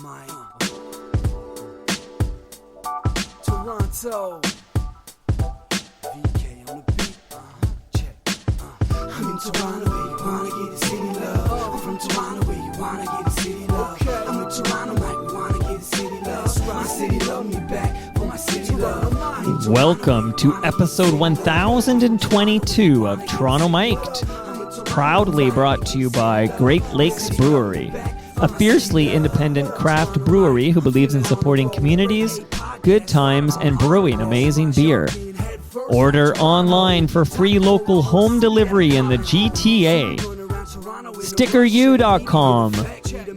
my Toronto. VK on the beat. Check. I'm in Toronto where you wanna get the city love. I'm from Toronto where you wanna get the city love. I'm in Toronto like we wanna get the city love. My city love me back for my city love. Welcome to episode 1022 of Toronto Mic'd, proudly brought to you by Great Lakes Brewery, a fiercely independent craft brewery who believes in supporting communities, good times, and brewing amazing beer. Order online for free local home delivery in the GTA. StickerU.com.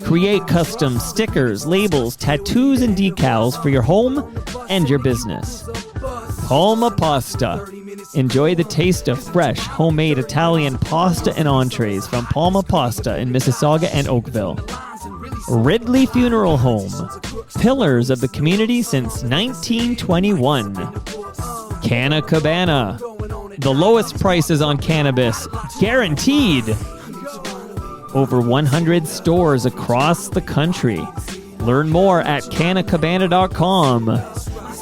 Create custom stickers, labels, tattoos, and decals for your home and your business. Palma Pasta. Enjoy the taste of fresh, homemade Italian pasta and entrees from Palma Pasta in Mississauga and Oakville. Ridley Funeral Home. Pillars of the community since 1921. Canna Cabana. The lowest prices on cannabis, guaranteed. Over 100 stores across the country. Learn more at cannacabana.com.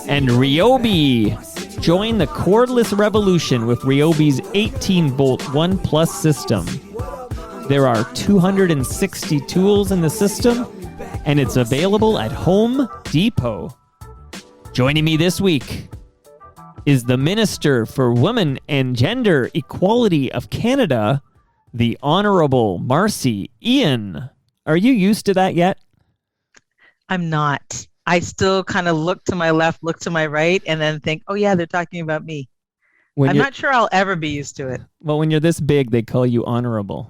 And Ryobi. Join the cordless revolution with Ryobi's 18-volt 1 Plus system. There are 260 tools in the system, and it's available at Home Depot. Joining me this week is the Minister for Women and Gender Equality of Canada, the Honourable Marci Ien. Are you used to that yet? I'm not. I still kind of look to my left, look to my right, and then think, oh yeah, they're talking about me. I'm not sure I'll ever be used to it. Well, when you're this big, they call you Honourable.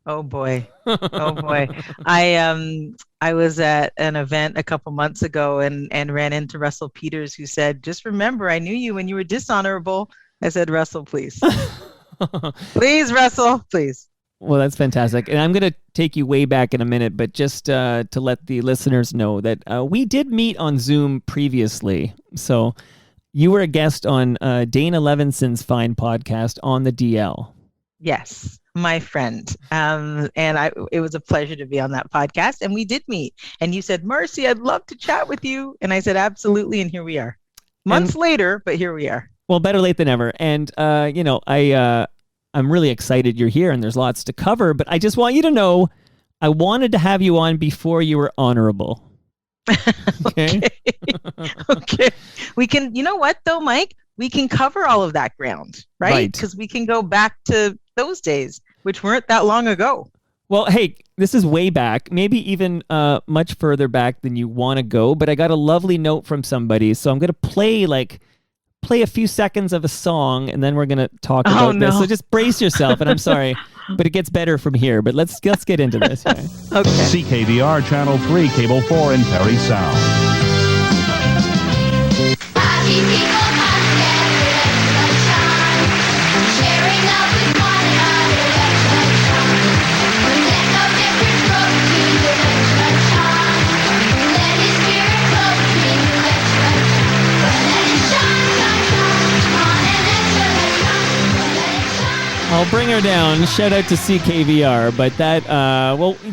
Oh boy. Oh boy. I was at an event a couple months ago and ran into Russell Peters, who said, just remember, I knew you when you were dishonorable. I said, Russell, please. Please, Russell, please. Well, that's fantastic. And I'm going to take you way back in a minute, but just to let the listeners know that we did meet on Zoom previously. So you were a guest on Dana Levinson's fine podcast On the DL. Yes, my friend. It was a pleasure to be on that podcast. And we did meet. And you said, Marci, I'd love to chat with you. And I said, absolutely. And here we are. Months later, but here we are. Well, better late than never. And, I'm really excited you're here and there's lots to cover, but I just want you to know I wanted to have you on before you were honorable. Okay. Okay. We can, you know what though, Mike? We can cover all of that ground, right? Because we can go back to those days, which weren't that long ago. Well, hey, this is way back, maybe even much further back than you want to go, but I got a lovely note from somebody, so I'm going to play a few seconds of a song, and then we're going to talk about this. So just brace yourself, and I'm sorry, but it gets better from here. But let's get into this. Here. Okay. CKVR Channel 3, Cable 4 in Perry Sound. Happy people come together, let's shine. Sharing love with one another, let's shine. Let no difference grow between you, let's shine. Let his spirit flow between you, let's shine. Let it shine, shine, shine on and let's shine. I'll bring her down. Shout out to CKVR. But that,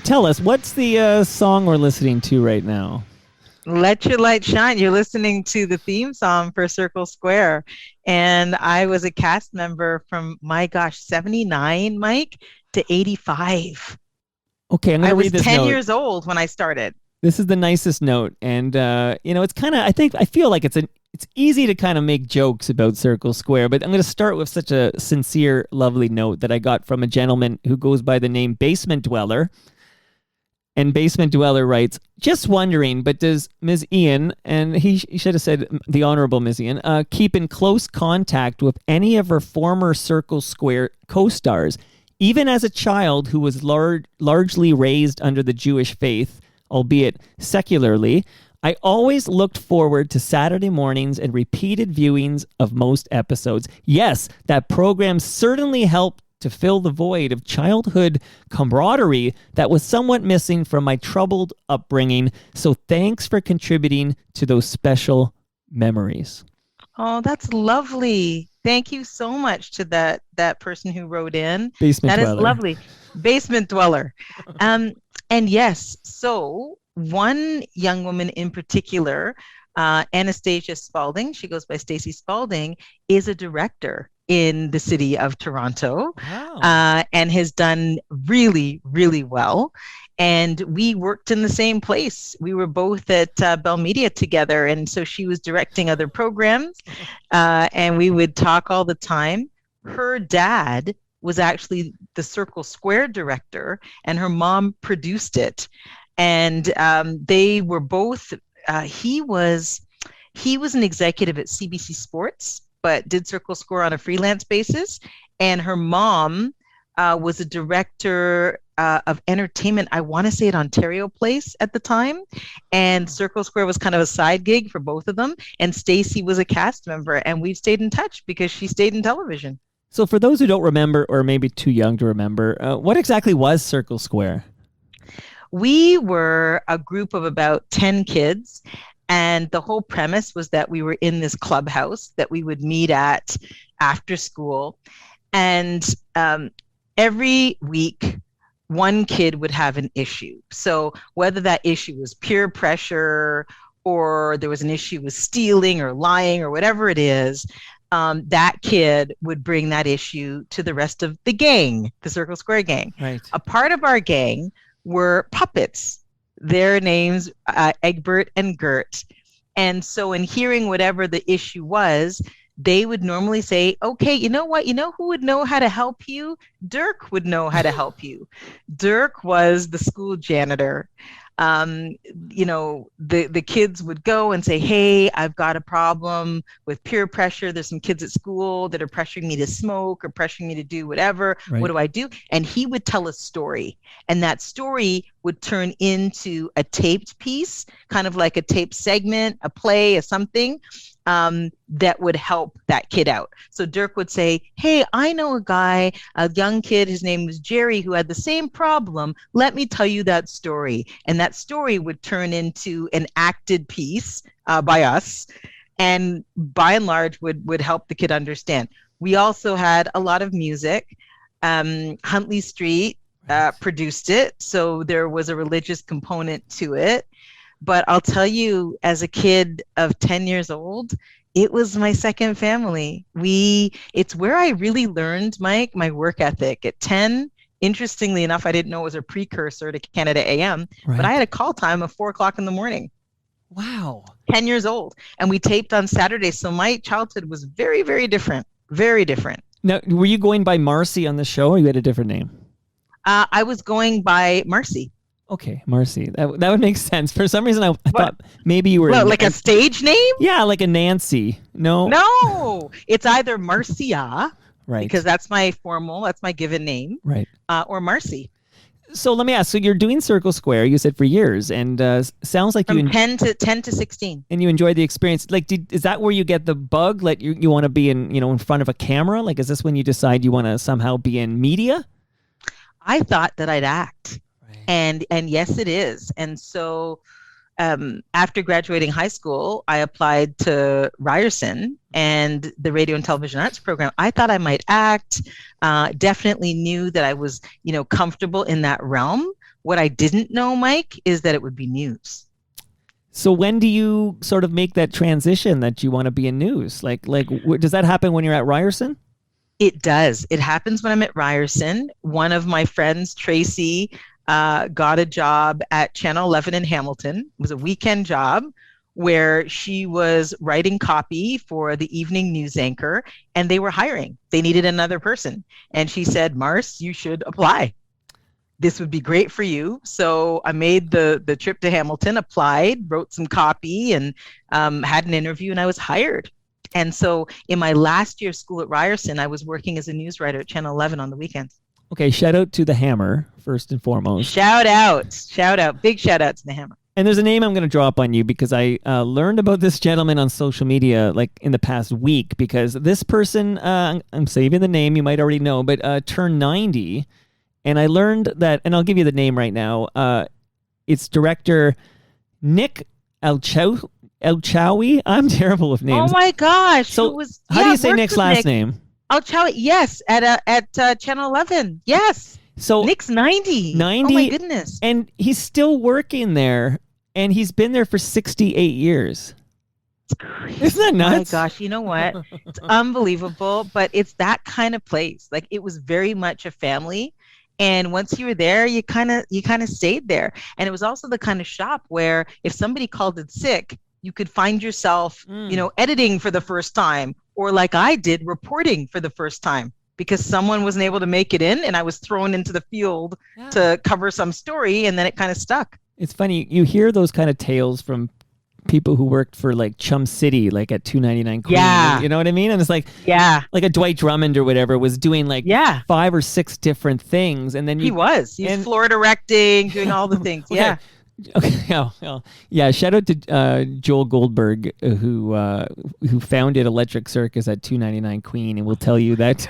tell us, what's the song we're listening to right now? Let Your Light Shine. You're listening to the theme song for Circle Square. And I was a cast member from, 79, Mike, to 85. Okay, I'm going to read this note. I was 10 years old when I started. This is the nicest note. And, it's kind of, I feel like it's easy to kind of make jokes about Circle Square, but I'm going to start with such a sincere, lovely note that I got from a gentleman who goes by the name Basement Dweller. And Basement Dweller writes, just wondering, but does Ms. Ien, and he should have said the Honourable Ms. Ien, keep in close contact with any of her former Circle Square co-stars, even as a child who was largely raised under the Jewish faith, albeit secularly? I always looked forward to Saturday mornings and repeated viewings of most episodes. Yes, that program certainly helped to fill the void of childhood camaraderie that was somewhat missing from my troubled upbringing. So thanks for contributing to those special memories. Oh, that's lovely. Thank you so much to that person who wrote in. Basement That is dweller. lovely. Basement dweller. Um, and yes, so one young woman in particular, Anastasia Spalding, she goes by Stacy Spalding, is a director in the city of Toronto, Wow. and has done really, really well. And we worked in the same place. We were both at Bell Media together. And so she was directing other programs, and we would talk all the time. Her dad was actually the Circle Square director, and her mom produced it. And they were both, he was an executive at CBC Sports, but did Circle Square on a freelance basis. And her mom was a director of entertainment, I want to say at Ontario Place at the time. And Circle Square was kind of a side gig for both of them. And Stacy was a cast member, and we've stayed in touch because she stayed in television. So for those who don't remember, or maybe too young to remember, what exactly was Circle Square? We were a group of about 10 kids. And the whole premise was that we were in this clubhouse that we would meet at after school. And every week, one kid would have an issue. So whether that issue was peer pressure, or there was an issue with stealing or lying or whatever it is, that kid would bring that issue to the rest of the gang, the Circle Square gang. Right. A part of our gang were puppets. Their names, Egbert and Gert. And so in hearing whatever the issue was, they would normally say, okay, you know what? You know who would know how to help you? Dirk would know how to help you. Dirk was the school janitor. The kids would go and say, hey, I've got a problem with peer pressure. There's some kids at school that are pressuring me to smoke or pressuring me to do whatever. Right. What do I do? And he would tell a story. And that story would turn into a taped piece, kind of like a taped segment, a play, a something. That would help that kid out. So Dirk would say, hey, I know a guy, a young kid, his name was Jerry, who had the same problem. Let me tell you that story. And that story would turn into an acted piece by us, and by and large would help the kid understand. We also had a lot of music. Huntley Street produced it, so there was a religious component to it. But I'll tell you, as a kid of 10 years old, it was my second family. It's where I really learned, Mike, my work ethic. At 10, interestingly enough, I didn't know it was a precursor to Canada AM, Right. but I had a call time of 4:00 in the morning, Wow. 10 years old. And we taped on Saturdays. So my childhood was very, very different. Very different. Now, were you going by Marci on the show, or you had a different name? I was going by Marci. Okay, Marci. That would make sense. For some reason, I thought maybe you were... Well, like a stage name? Yeah, like a Nancy. No? No, it's either Marcia, Right. because that's my given name, Right. or Marci. So let me ask, so you're doing Circle Square, you said, for years, and sounds like From 10 to 16. and you enjoyed the experience. Like, is that where you get the bug? Like, you want to be in front of a camera? Like, is this when you decide you want to somehow be in media? I thought that I'd act. Right. And yes, it is. And so after graduating high school, I applied to Ryerson and the radio and television arts program. I thought I might act, definitely knew that I was, comfortable in that realm. What I didn't know, Mike, is that it would be news. So when do you sort of make that transition that you want to be in news? Like, does that happen when you're at Ryerson? It does. It happens when I'm at Ryerson. One of my friends, Tracy, got a job at Channel 11 in Hamilton. It was a weekend job where she was writing copy for the evening news anchor, and they were hiring. They needed another person. And she said, Mars, you should apply. This would be great for you. So I made the trip to Hamilton, applied, wrote some copy, and had an interview, and I was hired. And so in my last year of school at Ryerson, I was working as a news writer at Channel 11 on the weekends. Okay, shout out to the Hammer, first and foremost. Shout out, big shout out to the Hammer. And there's a name I'm going to drop on you because I learned about this gentleman on social media like in the past week, because this person, I'm saving the name, you might already know, but turned 90. And I learned that, and I'll give you the name right now, it's director Nick El Chowie? I'm terrible with names. Oh my gosh. So who was, how do yeah, you say worked Nick's with last Nick. name? El Chowie, yes, at Channel 11. Yes. So Nick's 90. 90, Oh my goodness. and he's still working there, and he's been there for 68 years. Isn't that nuts? Oh my gosh, you know what? It's unbelievable, but it's that kind of place. Like it was very much a family. And once you were there, you kind of stayed there. And it was also the kind of shop where if somebody called it sick, you could find yourself, editing for the first time, or like I did, reporting for the first time because someone wasn't able to make it in and I was thrown into the field to cover some story, and then it kind of stuck. It's funny. You hear those kind of tales from people who worked for like Chum City, like at 299 Queen. Yeah. You know what I mean? And it's like, like a Dwight Drummond or whatever was doing like 5 or 6 different things. And then he was floor directing, doing all the things. Okay. Yeah. Shout out to Joel Goldberg, who founded Electric Circus at 299 Queen, and we'll tell you that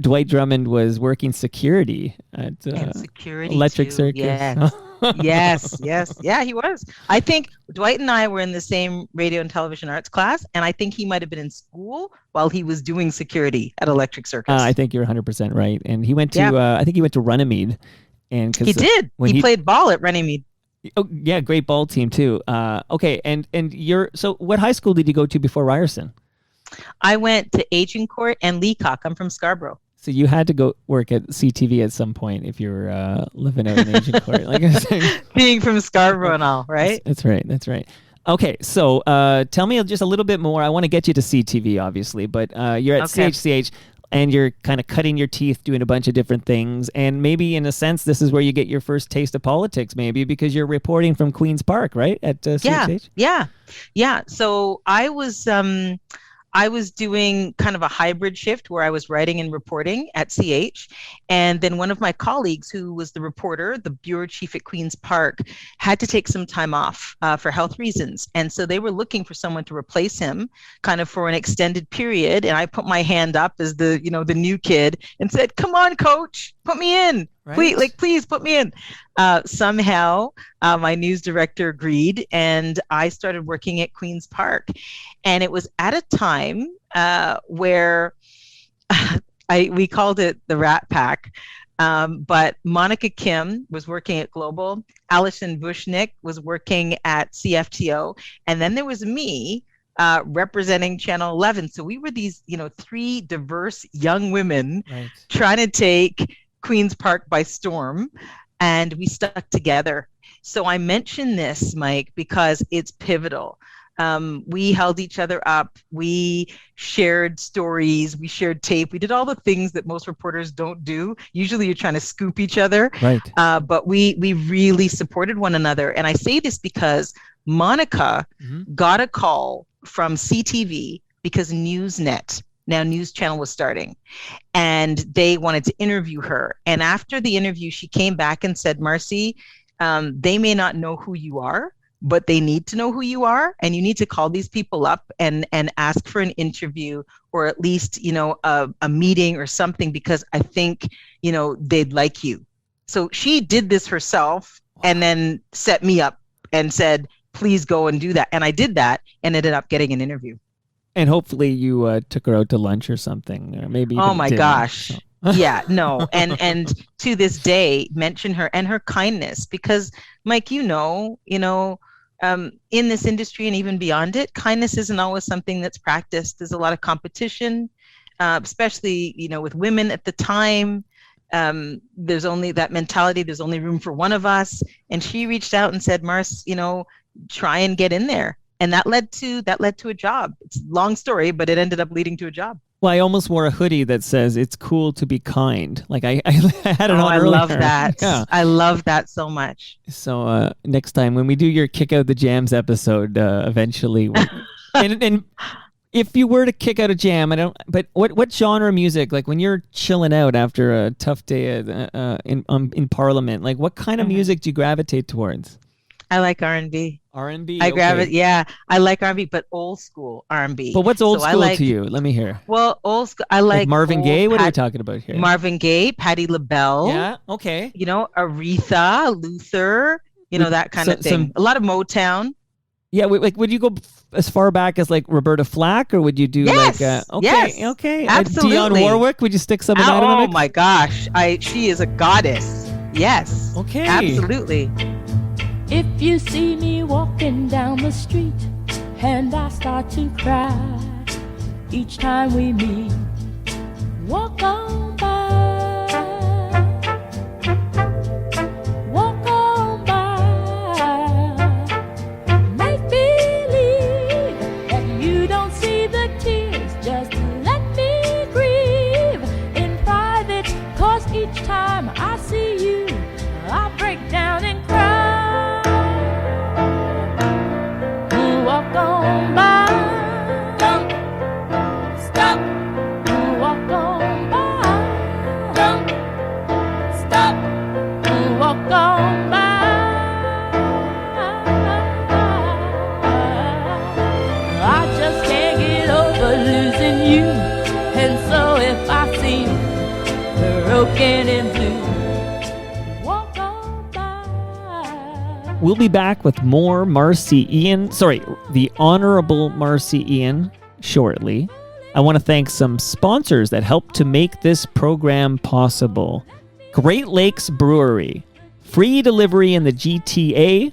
Dwight Drummond was working security at Electric too. Circus. Yes. Yeah, he was. I think Dwight and I were in the same radio and television arts class, and I think he might have been in school while he was doing security at Electric Circus. I think you're 100% right. And he went to, I think he went to Runnymede. And he did. He played ball at Runnymede. Oh yeah, great ball team too. Okay, and so what high school did you go to before Ryerson? I went to Agincourt and Leacock. I'm from Scarborough. So you had to go work at CTV at some point if you were living out in Agincourt. Like being from Scarborough and all, right? That's right. Okay, so tell me just a little bit more. I want to get you to CTV, obviously, but you're at CHCH. And you're kind of cutting your teeth doing a bunch of different things. And maybe in a sense, this is where you get your first taste of politics, maybe, because you're reporting from Queen's Park, right? At CHCH? Yeah. So I was doing kind of a hybrid shift where I was writing and reporting at CH. And then one of my colleagues who was the reporter, the bureau chief at Queen's Park, had to take some time off for health reasons. And so they were looking for someone to replace him kind of for an extended period. And I put my hand up as the new kid and said, come on, coach, put me in. Right. Please put me in. Somehow, my news director agreed, and I started working at Queen's Park. And it was at a time where we called it the Rat Pack. But Monica Kim was working at Global. Alison Bushnick was working at CFTO. And then there was me representing Channel 11. So we were these, 3 diverse young women trying to take Queen's Park by storm, and we stuck together. So I mention this, Mike, because it's pivotal. We held each other up. We shared stories. We shared tape. We did all the things that most reporters don't do. Usually you're trying to scoop each other. Right. But we really supported one another. And I say this because Monica got a call from CTV because Newsnet, now News Channel, was starting, and they wanted to interview her. And after the interview, she came back and said, Marci, they may not know who you are, but they need to know who you are, and you need to call these people up and ask for an interview, or at least, a meeting or something, because I think, they'd like you. So she did this herself and then set me up and said, please go and do that. And I did that and ended up getting an interview. And hopefully you took her out to lunch or something, or maybe. Oh my gosh. So. Yeah, no. And to this day, mention her and her kindness, because Mike, in this industry and even beyond it, kindness isn't always something that's practiced. There's a lot of competition, especially, with women at the time. There's only that mentality. There's only room for one of us. And she reached out and said, Mars, try and get in there. And that led to a job. It's a long story, but it ended up leading to a job. Well, I almost wore a hoodie that says "It's cool to be kind." Like I had it on earlier. I love that. Yeah. I love that so much. So next time when we do your Kick Out the Jams episode, eventually, and if you were to kick out a jam, but what genre of music? Like when you're chilling out after a tough day in Parliament, like what kind of music do you gravitate towards? I like R&B. R&B. I grab it. Yeah, I like R&B, but old school R&B. But what's old school to you? Let me hear. Well, old school. I like Marvin Gaye. What are we talking about here? Marvin Gaye, Patti LaBelle. Yeah. Okay. Aretha, Luther. That kind of thing. A lot of Motown. Yeah, like would you go as far back as like Roberta Flack, or would you do Yes, okay, yes, okay, absolutely. Dionne Warwick? Would you stick some of that in the Oh mix? my gosh, she is a goddess. Yes. Okay. Absolutely. If you see me walking down the street and I start to cry each time we meet, walk on by, walk on by. Make believe that you don't see the tears, just let me grieve in private, 'cause each time I see you I break down and cry. Walk on by, don't stop. Walk on by, don't stop. Walk on by. I just can't get over losing you, and so if I seem broken and blue, walk on by. We'll be back with more Marci Ien, the Honourable Marci Ien, shortly. I want to thank some sponsors that helped to make this program possible. Great Lakes Brewery, free delivery in the GTA.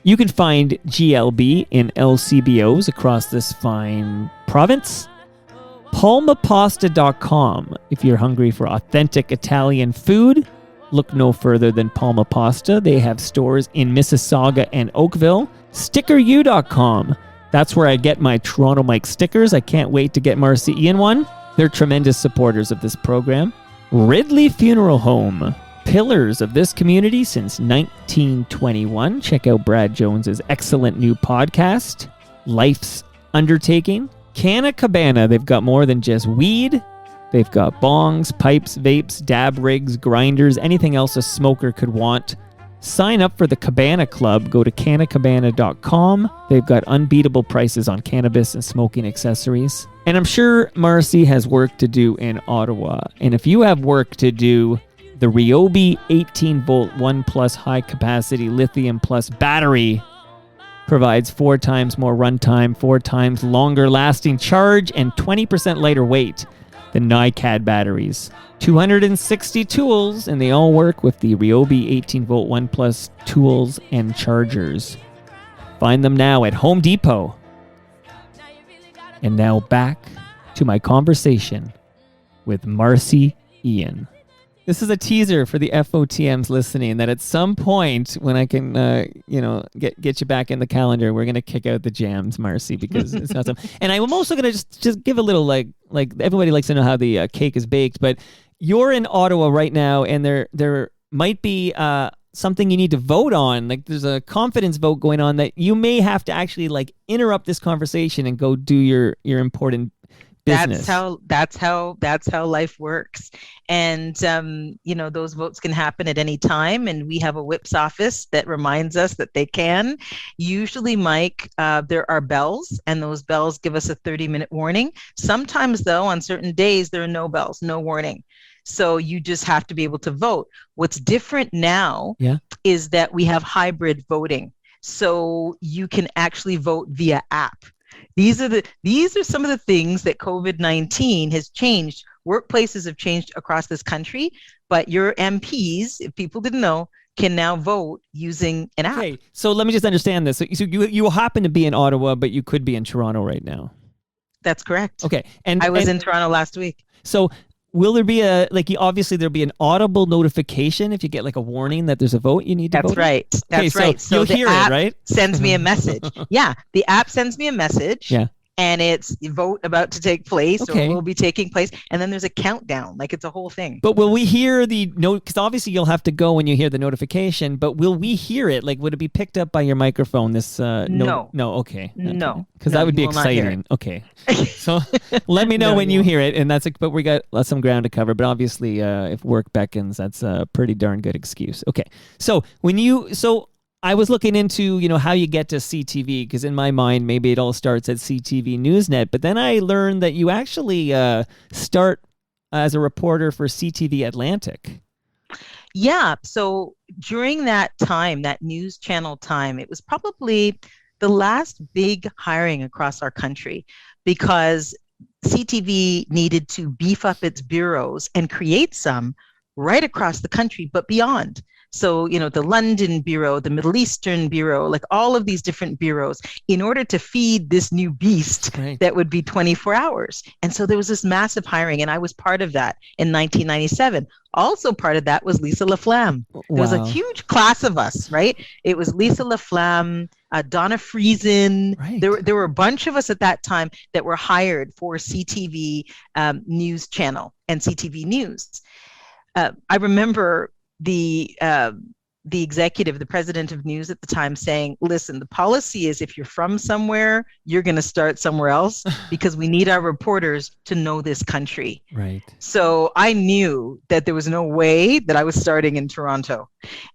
You can find GLB in LCBOs across this fine province. Palmapasta.com. If you're hungry for authentic Italian food, look no further than Palma Pasta. They have stores in Mississauga and Oakville. StickerU.com. That's where I get my Toronto Mike stickers. I can't wait to get Marci Ien one. They're tremendous supporters of this program. Ridley Funeral Home. Pillars of this community since 1921. Check out Brad Jones's excellent new podcast, Life's Undertaking. Canna Cabana. They've got more than just weed. They've got bongs, pipes, vapes, dab rigs, grinders, anything else a smoker could want. Sign up for the Cabana Club. Go to cannacabana.com. They've got unbeatable prices on cannabis and smoking accessories. And I'm sure Marci has work to do in Ottawa. And if you have work to do, the Ryobi 18-volt 1 Plus high-capacity lithium plus battery provides 4 times more runtime, 4 times longer lasting charge, and 20% lighter weight than NiCad batteries. 260 tools, and they all work with the Ryobi 18-volt 1 Plus tools and chargers. Find them now at Home Depot. And now back to my conversation with Marci Ien. This is a teaser for the FOTMs listening, that at some point when I can, get you back in the calendar, we're going to kick out the jams, Marci, because it's awesome. And I'm also going to just give a little, like everybody likes to know how the cake is baked, but you're in Ottawa right now, and there might be something you need to vote on. Like there's a confidence vote going on that you may have to actually like interrupt this conversation and go do your important business. That's how life works. And those votes can happen at any time, and we have a whip's office that reminds us that they can. Usually, Mike, there are bells, and those bells give us a 30-minute warning. Sometimes though, on certain days, there are no bells, no warning. So you just have to be able to vote. What's different now is that we have hybrid voting. So you can actually vote via app. These are some of the things that COVID-19 has changed. Workplaces have changed across this country, but your MPs, if people didn't know, can now vote using an app. Okay, so let me just understand this. So you happen to be in Ottawa, but you could be in Toronto right now. That's correct. Okay, and I was in Toronto last week. So will there be obviously there'll be an audible notification if you get like a warning that there's a vote you need to vote? That's right. That's okay, right. So you'll hear it, right? Sends me a message. Yeah, the app sends me a message. Yeah. And it's vote about to take place, Okay. or will be taking place, and then there's a countdown, like it's a whole thing. But will we hear the note? Because obviously you'll have to go when you hear the notification. But will we hear it? Like, would it be picked up by your microphone? This No. No. Okay. No. Because No, that would be you will not hear exciting. Okay. So let me know No, when you you won't. hear it, and but we got some ground to cover. But obviously, if work beckons, that's a pretty darn good excuse. Okay. So I was looking into, how you get to CTV, because in my mind, maybe it all starts at CTV Newsnet. But then I learned that you actually start as a reporter for CTV Atlantic. Yeah. So during that time, that news channel time, it was probably the last big hiring across our country, because CTV needed to beef up its bureaus and create some right across the country, but beyond. So, the London Bureau, the Middle Eastern Bureau, like all of these different bureaus, in order to feed this new beast that would be 24 hours. And so there was this massive hiring, and I was part of that in 1997. Also part of that was Lisa LaFlamme. There was a huge class of us, right? It was Lisa LaFlamme, Donna Friesen. Right. There were a bunch of us at that time that were hired for CTV News Channel and CTV News. I remember the executive, the president of news at the time, saying, listen, the policy is if you're from somewhere, you're going to start somewhere else because we need our reporters to know this country. Right. So I knew that there was no way that I was starting in Toronto.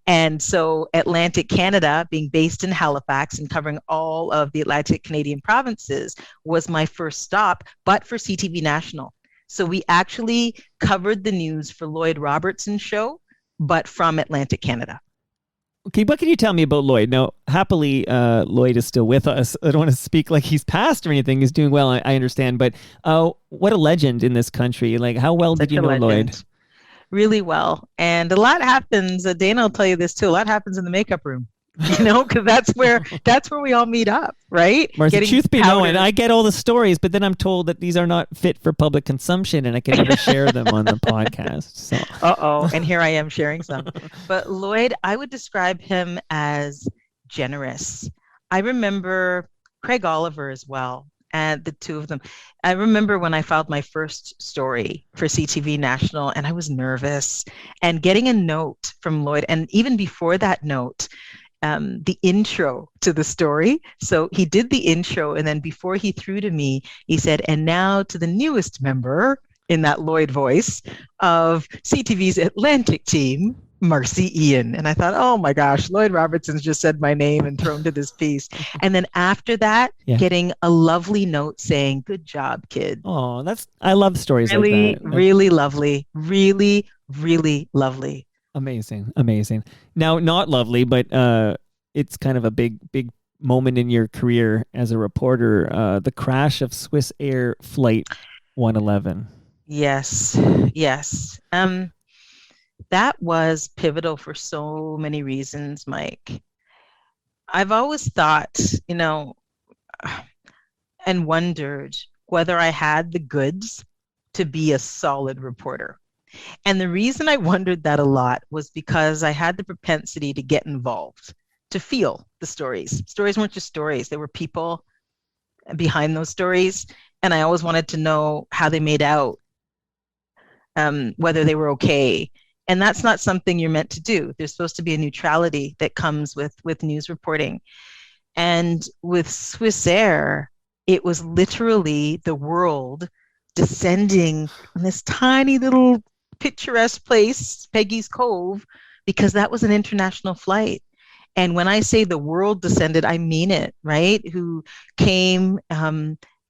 And so Atlantic Canada, being based in Halifax and covering all of the Atlantic Canadian provinces, was my first stop, but for CTV National. So we actually covered the news for Lloyd Robertson's show, but from Atlantic Canada. Okay, what can you tell me about Lloyd? Now, happily, Lloyd is still with us. I don't want to speak like he's passed or anything. He's doing well, I understand. But what a legend in this country. Like, how well did you know Lloyd? Really well. And a lot happens, Dana will tell you this too, a lot happens in the makeup room. Because that's where we all meet up, right? Marci, truth be known, I get all the stories, but then I'm told that these are not fit for public consumption, and I can never share them on the podcast. So. And here I am sharing some. But Lloyd, I would describe him as generous. I remember Craig Oliver as well, and the two of them. I remember when I filed my first story for CTV National, and I was nervous, and getting a note from Lloyd, and even before that note, the intro to the story. So he did the intro, and then before he threw to me, he said, and now to the newest member, in that Lloyd voice, of CTV's Atlantic team, Marci Ien. And I thought, oh my gosh, Lloyd Robertson's just said my name and thrown to this piece. And then after that, getting a lovely note saying, good job, kid. Oh, I love stories really, like that. Really lovely. Really, really lovely. Amazing. Now, not lovely, but it's kind of a big moment in your career as a reporter, the crash of Swiss Air Flight 111. Yes. That was pivotal for so many reasons, Mike. I've always thought, and wondered whether I had the goods to be a solid reporter. And the reason I wondered that a lot was because I had the propensity to get involved, to feel the stories. Stories weren't just stories. There were people behind those stories. And I always wanted to know how they made out, whether they were okay. And that's not something you're meant to do. There's supposed to be a neutrality that comes with news reporting. And with Swiss Air, it was literally the world descending on this tiny little picturesque place, Peggy's Cove, because that was an international flight. And when I say the world descended, I mean it, right? Who came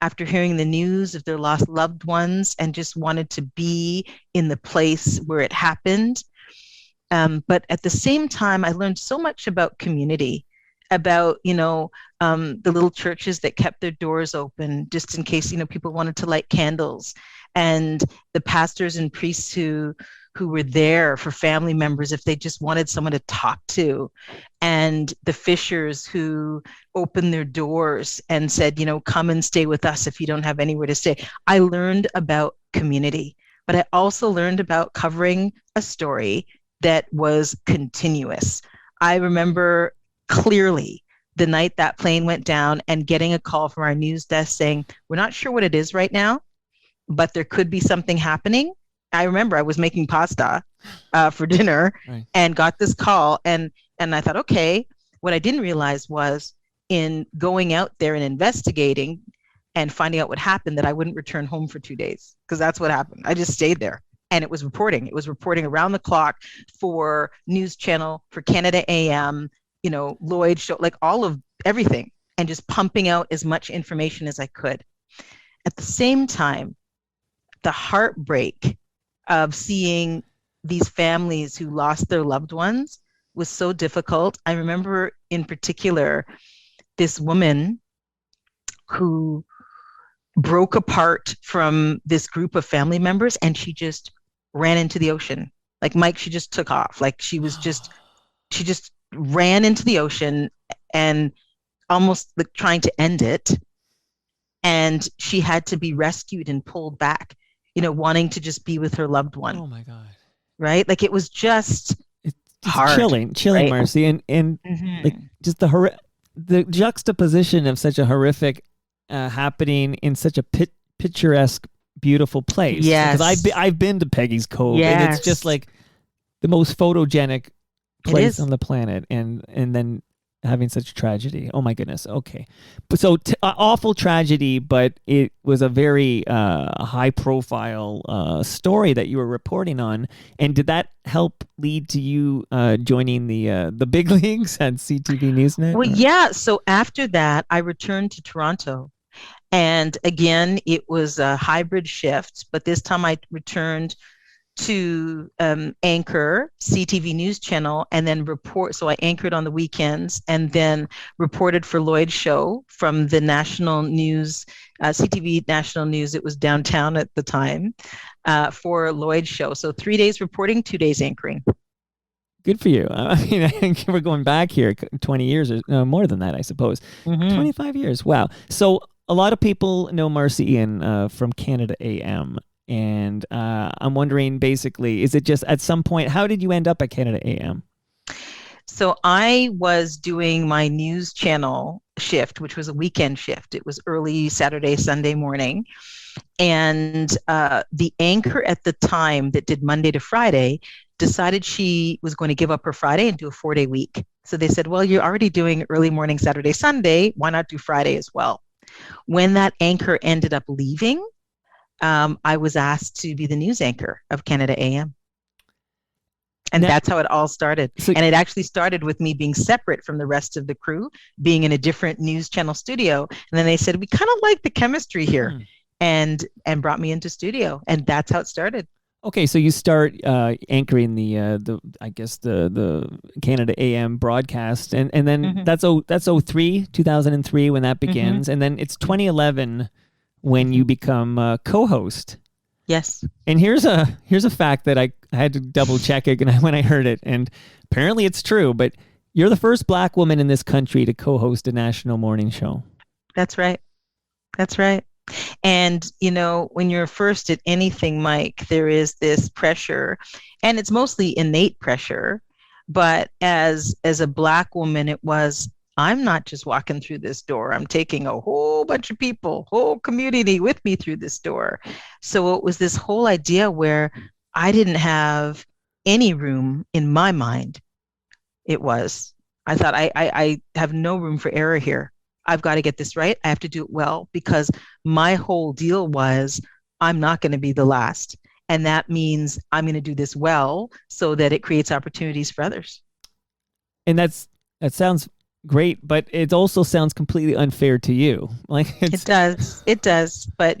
after hearing the news of their lost loved ones and just wanted to be in the place where it happened. But at the same time, I learned so much about community, about, the little churches that kept their doors open just in case, people wanted to light candles, and the pastors and priests who were there for family members if they just wanted someone to talk to, and the fishers who opened their doors and said, come and stay with us if you don't have anywhere to stay. I learned about community, but I also learned about covering a story that was continuous. I remember clearly the night that plane went down and getting a call from our news desk saying, we're not sure what it is right now, but there could be something happening. I remember I was making pasta for dinner, right, and got this call, and I thought, okay. What I didn't realize was in going out there and investigating and finding out what happened, that I wouldn't return home for 2 days, because that's what happened. I just stayed there. And it was reporting. It was reporting around the clock for News Channel, for Canada AM, Lloyd show, like all of everything, and just pumping out as much information as I could. At the same time, the heartbreak of seeing these families who lost their loved ones was so difficult. I remember in particular this woman who broke apart from this group of family members, and she just ran into the ocean. Like Mike, she just took off. Like she just ran into the ocean and almost like trying to end it. And she had to be rescued and pulled back, wanting to just be with her loved one. Oh my God. Right? Like it was just It's hard, chilling, right? Marci. And like just the juxtaposition of such a horrific happening in such a picturesque, beautiful place. Yes. Because I've been to Peggy's Cove, and it's just like the most photogenic place on the planet, and then having such tragedy. Oh my goodness. Okay, but so awful tragedy, but it was a very high profile story that you were reporting on. And did that help lead to you joining the big leagues at CTV Newsnet? Well, yeah. So after that, I returned to Toronto. And again, it was a hybrid shift, but this time I returned to anchor CTV News Channel and then report. So I anchored on the weekends and then reported for Lloyd's show from the national news, CTV National News. It was downtown at the time for Lloyd's show. So 3 days reporting, 2 days anchoring. Good for you. I mean, I think we're going back here 20 years or more than that, I suppose. 25 years. Wow. So a lot of people know Marci Ien from Canada AM. And I'm wondering, basically, is it just at some point, how did you end up at Canada AM? So I was doing my news channel shift, which was a weekend shift. It was early Saturday, Sunday morning. And the anchor at the time that did Monday to Friday decided she was going to give up her Friday and do a 4-day week. So they said, well, you're already doing early morning Saturday, Sunday. Why not do Friday as well? When that anchor ended up leaving, I was asked to be the news anchor of Canada AM. And that's how it all started. And it actually started with me being separate from the rest of the crew, being in a different news channel studio. And then they said, we kind of like the chemistry here, and brought me into studio. And that's how it started. Okay, so you start anchoring the I guess the Canada AM broadcast, and then that's 2003 when that begins, and then it's 2011 when you become co-host. Yes. And here's a fact that I had to double check it when I heard it, and apparently it's true, but you're the first Black woman in this country to co-host a national morning show. That's right. That's right. And, when you're first at anything, Mike, there is this pressure, and it's mostly innate pressure. But as a Black woman, it was, I'm not just walking through this door. I'm taking a whole bunch of people, whole community with me through this door. So it was this whole idea where I didn't have any room in my mind. I thought I have no room for error here. I've got to get this right. I have to do it well, because my whole deal was I'm not going to be the last. And that means I'm going to do this well so that it creates opportunities for others. And that sounds great, but it also sounds completely unfair to you. It does. But,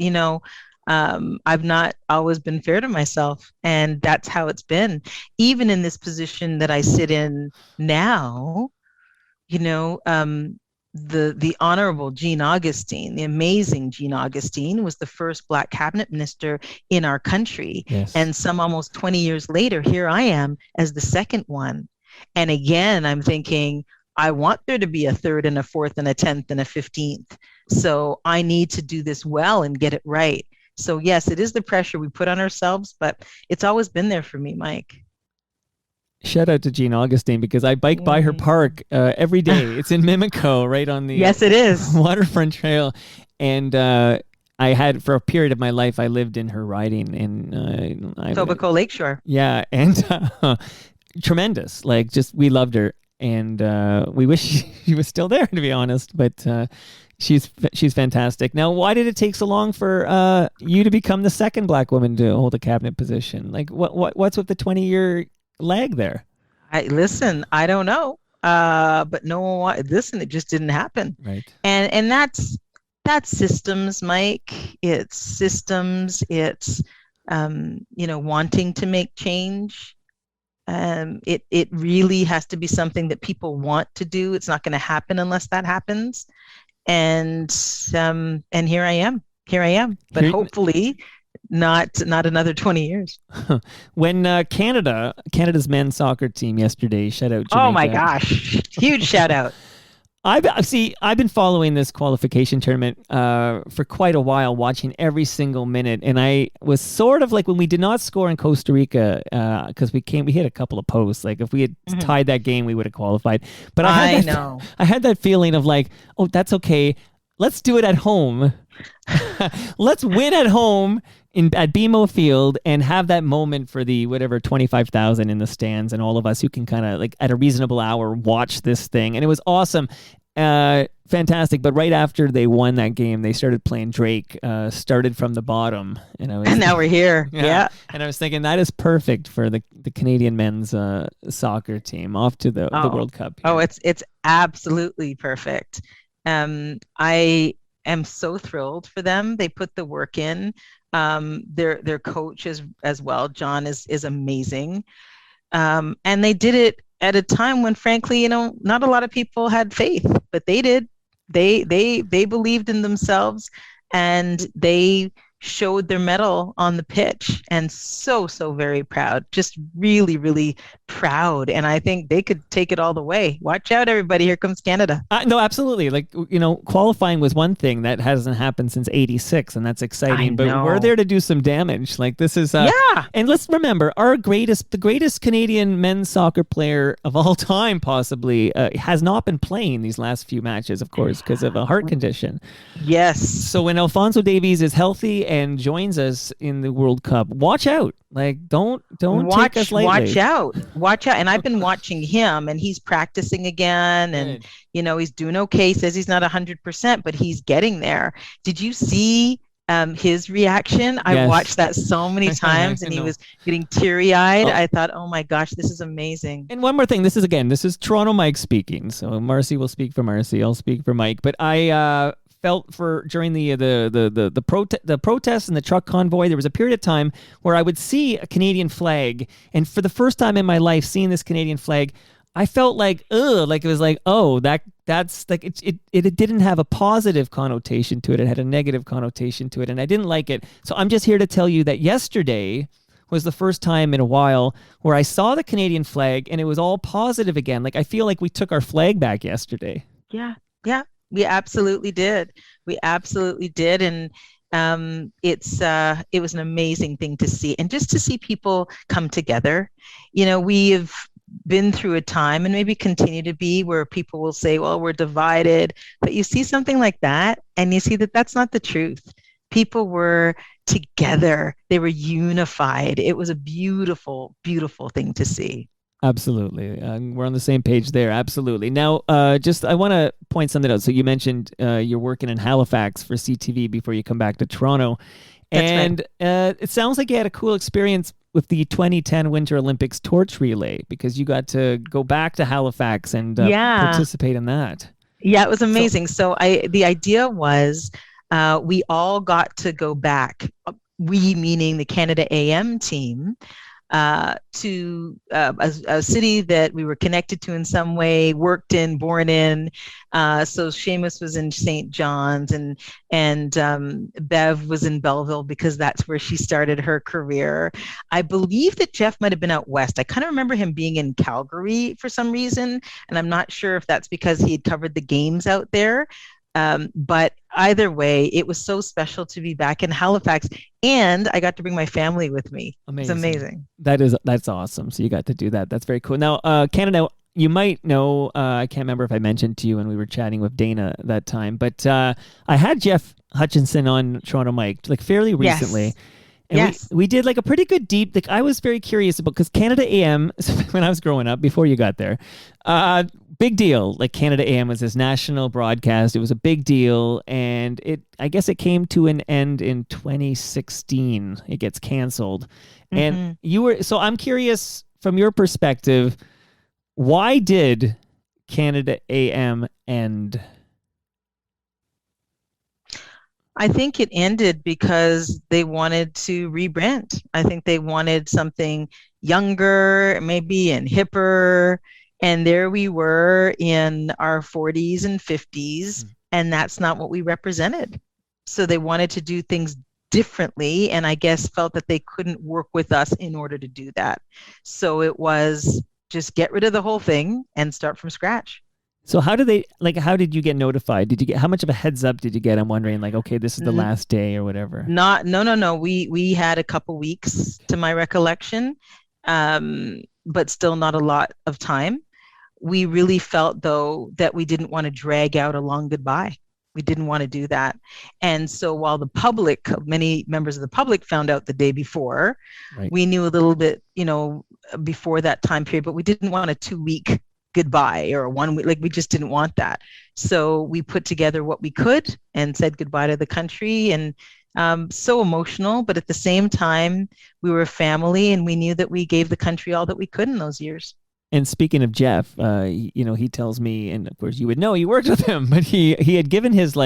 I've not always been fair to myself. And that's how it's been. Even in this position that I sit in now, the Honourable Jean Augustine, the amazing Jean Augustine, was the first Black cabinet minister in our country. Yes. And some almost 20 years later, here I am as the second one. And again, I'm thinking, I want there to be a third and a fourth and a 10th and a 15th. So I need to do this well and get it right. So yes, it is the pressure we put on ourselves, but it's always been there for me, Mike. Shout out to Jean Augustine, because I bike by her park every day. It's in Mimico, right on the yes, it is waterfront trail. And I had, for a period of my life, I lived in her riding in Etobicoke Lakeshore. Yeah, and tremendous. We loved her, and we wish she was still there, to be honest. But she's fantastic. Now, why did it take so long for you to become the second Black woman to hold a cabinet position? What's with the 20-year lag there? I don't know. But no one it just didn't happen. Right. And that's systems, Mike. It's systems. It's wanting to make change. It really has to be something that people want to do. It's not going to happen unless that happens. And here I am. But hopefully not another 20 years. When Canada's men's soccer team yesterday, shout out Jamaica. Oh my gosh. Huge shout out. I've been following this qualification tournament for quite a while, watching every single minute, and I was sort of like when we did not score in Costa Rica because we hit a couple of posts. Like if we had tied that game, we would have qualified. But I had that feeling of like, oh, that's okay. Let's do it at home. Let's win at home at BMO Field and have that moment for the 25,000 in the stands and all of us who can kind of like at a reasonable hour watch this thing. And it was awesome. Fantastic. But right after they won that game, they started playing Drake, started from the bottom. And now we're here. Yeah. And I was thinking that is perfect for the Canadian men's soccer team off to the World Cup here. Oh, it's absolutely perfect. I am so thrilled for them. They put the work in. Their coach as well, John, is amazing. And they did it at a time when, frankly, not a lot of people had faith, but they did. They believed in themselves, and they showed their mettle on the pitch, and so very proud, just really, really proud. And I think they could take it all the way. Watch out, everybody. Here comes Canada. No, absolutely. Like, qualifying was one thing that hasn't happened since 86, and that's exciting. But we're there to do some damage. Like, this is and let's remember, the greatest Canadian men's soccer player of all time possibly has not been playing these last few matches, of course, because of a heart condition. Yes. So when Alphonso Davies is healthy and joins us in the World Cup, watch out. Like, don't take us lightly. Watch out. And I've been watching him, and he's practicing again, and he's doing okay. Says he's not 100%, but he's getting there. Did you see his reaction? Yes. I watched that so many times, and he was getting teary-eyed. I thought, oh my gosh, this is amazing. And one more thing, this is Toronto Mike speaking. So Marci will speak for Marci, I'll speak for Mike. But I felt for during the protests and the truck convoy, there was a period of time where I would see a Canadian flag, and for the first time in my life, seeing this Canadian flag, I felt like it was like, oh, that's like it didn't have a positive connotation to it. It had a negative connotation to it, and I didn't like it. So I'm just here to tell you that yesterday was the first time in a while where I saw the Canadian flag and it was all positive again. Like, I feel like we took our flag back yesterday. Yeah. We absolutely did. And it was an amazing thing to see. And just to see people come together. We have been through a time, and maybe continue to be, where people will say, well, we're divided. But you see something like that, and you see that that's not the truth. People were together. They were unified. It was a beautiful, beautiful thing to see. Absolutely. We're on the same page there. Absolutely. Now, I want to point something out. So you mentioned you're working in Halifax for CTV before you come back to Toronto. That's right. It sounds like you had a cool experience with the 2010 Winter Olympics torch relay, because you got to go back to Halifax and participate in that. Yeah, it was amazing. So the idea was we all got to go back, we meaning the Canada AM team, to a city that we were connected to in some way, worked in, born in. So Seamus was in St. John's, and Bev was in Belleville, because that's where she started her career. I believe that Jeff might have been out west. I kind of remember him being in Calgary for some reason, and I'm not sure if that's because he had covered the games out there. But either way, it was so special to be back in Halifax, and I got to bring my family with me. Amazing. It's amazing. That's awesome. So you got to do that. That's very cool. Now, Canada, you might know, I can't remember if I mentioned to you when we were chatting with Dana that time, but I had Jeff Hutchinson on Toronto Mike like fairly recently. And we did like a pretty good deep, like I was very curious about, because Canada AM, when I was growing up, before you got there, big deal. Like Canada AM was this national broadcast. It was a big deal. And I guess it came to an end in 2016. It gets canceled. Mm-hmm. And so I'm curious from your perspective, why did Canada AM end? I think it ended because they wanted to rebrand. I think they wanted something younger, maybe, and hipper. And there we were in our 40s and 50s, and that's not what we represented. So they wanted to do things differently, and I guess felt that they couldn't work with us in order to do that. So it was just get rid of the whole thing and start from scratch. So how did you get notified? How much of a heads up did you get? I'm wondering, like, okay, this is the last day or whatever. No. We had a couple weeks to my recollection, but still not a lot of time. We really felt, though, that we didn't want to drag out a long goodbye. We didn't want to do that. And so while many members of the public found out the day before, right. We knew a little bit, before that time period, but we didn't want a 2-week goodbye or a 1 week, like we just didn't want that. So we put together what we could and said goodbye to the country, and so emotional, but at the same time, we were a family and we knew that we gave the country all that we could in those years. And speaking of Jeff, he tells me, and of course you would know, you worked with him, but he had given his,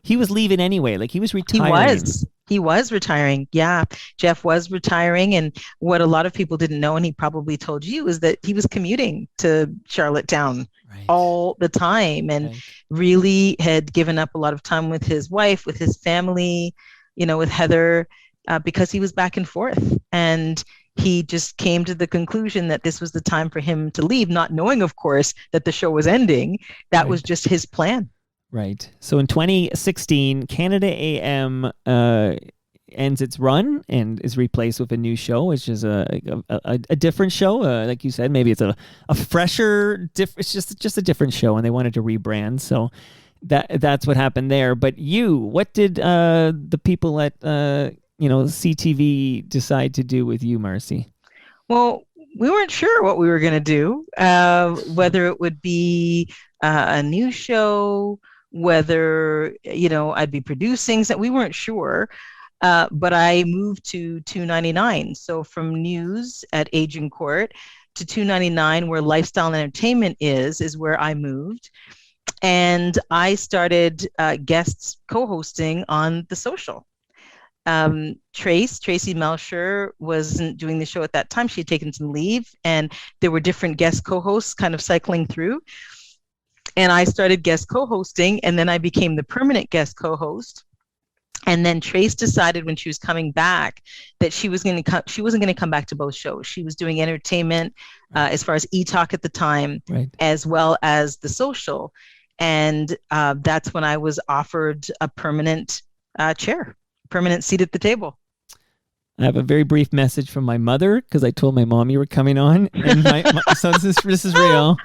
he was leaving anyway, he was retiring. He was retiring. Yeah, Jeff was retiring. And what a lot of people didn't know, and he probably told you, is that he was commuting to Charlottetown all the time, and really had given up a lot of time with his wife, with his family, with Heather, because he was back and forth. And he just came to the conclusion that this was the time for him to leave, not knowing, of course, that the show was ending. That was just his plan. Right. So in 2016, Canada AM ends its run and is replaced with a new show, which is a different show. Like you said, maybe it's a fresher, it's just a different show, and they wanted to rebrand. So that's what happened there. But what did the people at CTV decide to do with you, Marci? Well, we weren't sure what we were going to do, whether it would be a new show, whether, I'd be producing. So we weren't sure, but I moved to 299. So from news at Agincourt to 299, where lifestyle and entertainment is where I moved. And I started guest co-hosting on The Social. Tracy Melcher wasn't doing the show at that time. She had taken some leave, and there were different guest co-hosts kind of cycling through. And I started guest co-hosting, and then I became the permanent guest co-host. And then Trace decided when she was coming back that she wasn't going to come back to both shows. She was doing entertainment as far as E-Talk at the time, as well as The Social. And that's when I was offered a permanent permanent seat at the table. I have a very brief message from my mother, because I told my mom you were coming on, and so this is real.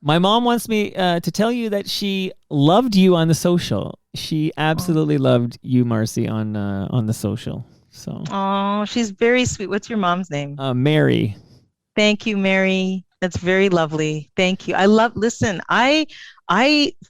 My mom wants me to tell you that she loved you on The Social. She absolutely loved you, Marci, on The Social. So. Oh, she's very sweet. What's your mom's name? Mary. Thank you, Mary. That's very lovely. Thank you. Listen, I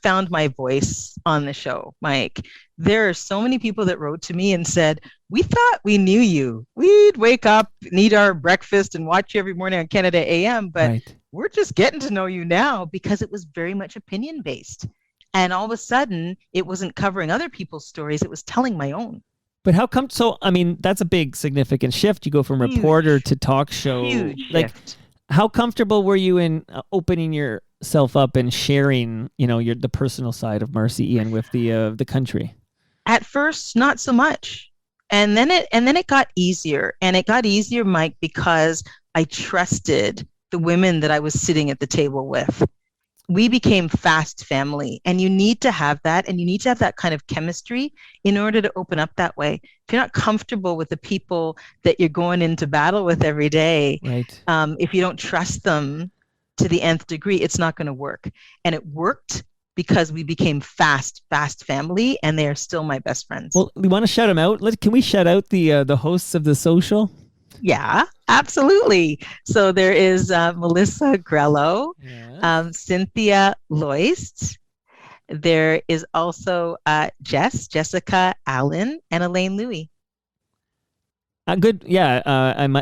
found my voice on the show, Mike. There are so many people that wrote to me and said, we thought we knew you. We'd wake up and eat our breakfast and watch you every morning on Canada AM, but we're just getting to know you now, because it was very much opinion based. And all of a sudden, it wasn't covering other people's stories. It was telling my own. But how come? So, I mean, that's a big, significant shift. You go from reporter to talk show. Huge shift. How comfortable were you in opening yourself up and sharing, the personal side of Marci Ien with the country? At first, not so much. And then it got easier. And it got easier, Mike, because I trusted the women that I was sitting at the table with. We became fast family, and you need to have that, and you need to have that kind of chemistry in order to open up that way. If you're not comfortable with the people that you're going into battle with every day, if you don't trust them to the nth degree, it's not going to work. And it worked because we became fast family, and they are still my best friends. Well, we want to shout them out. Can we shout out the hosts of The Social? Yeah, absolutely. So there is Melissa Grello, Cynthia Loist. There is also Jessica Allen, and Elaine Louie. Good. Yeah.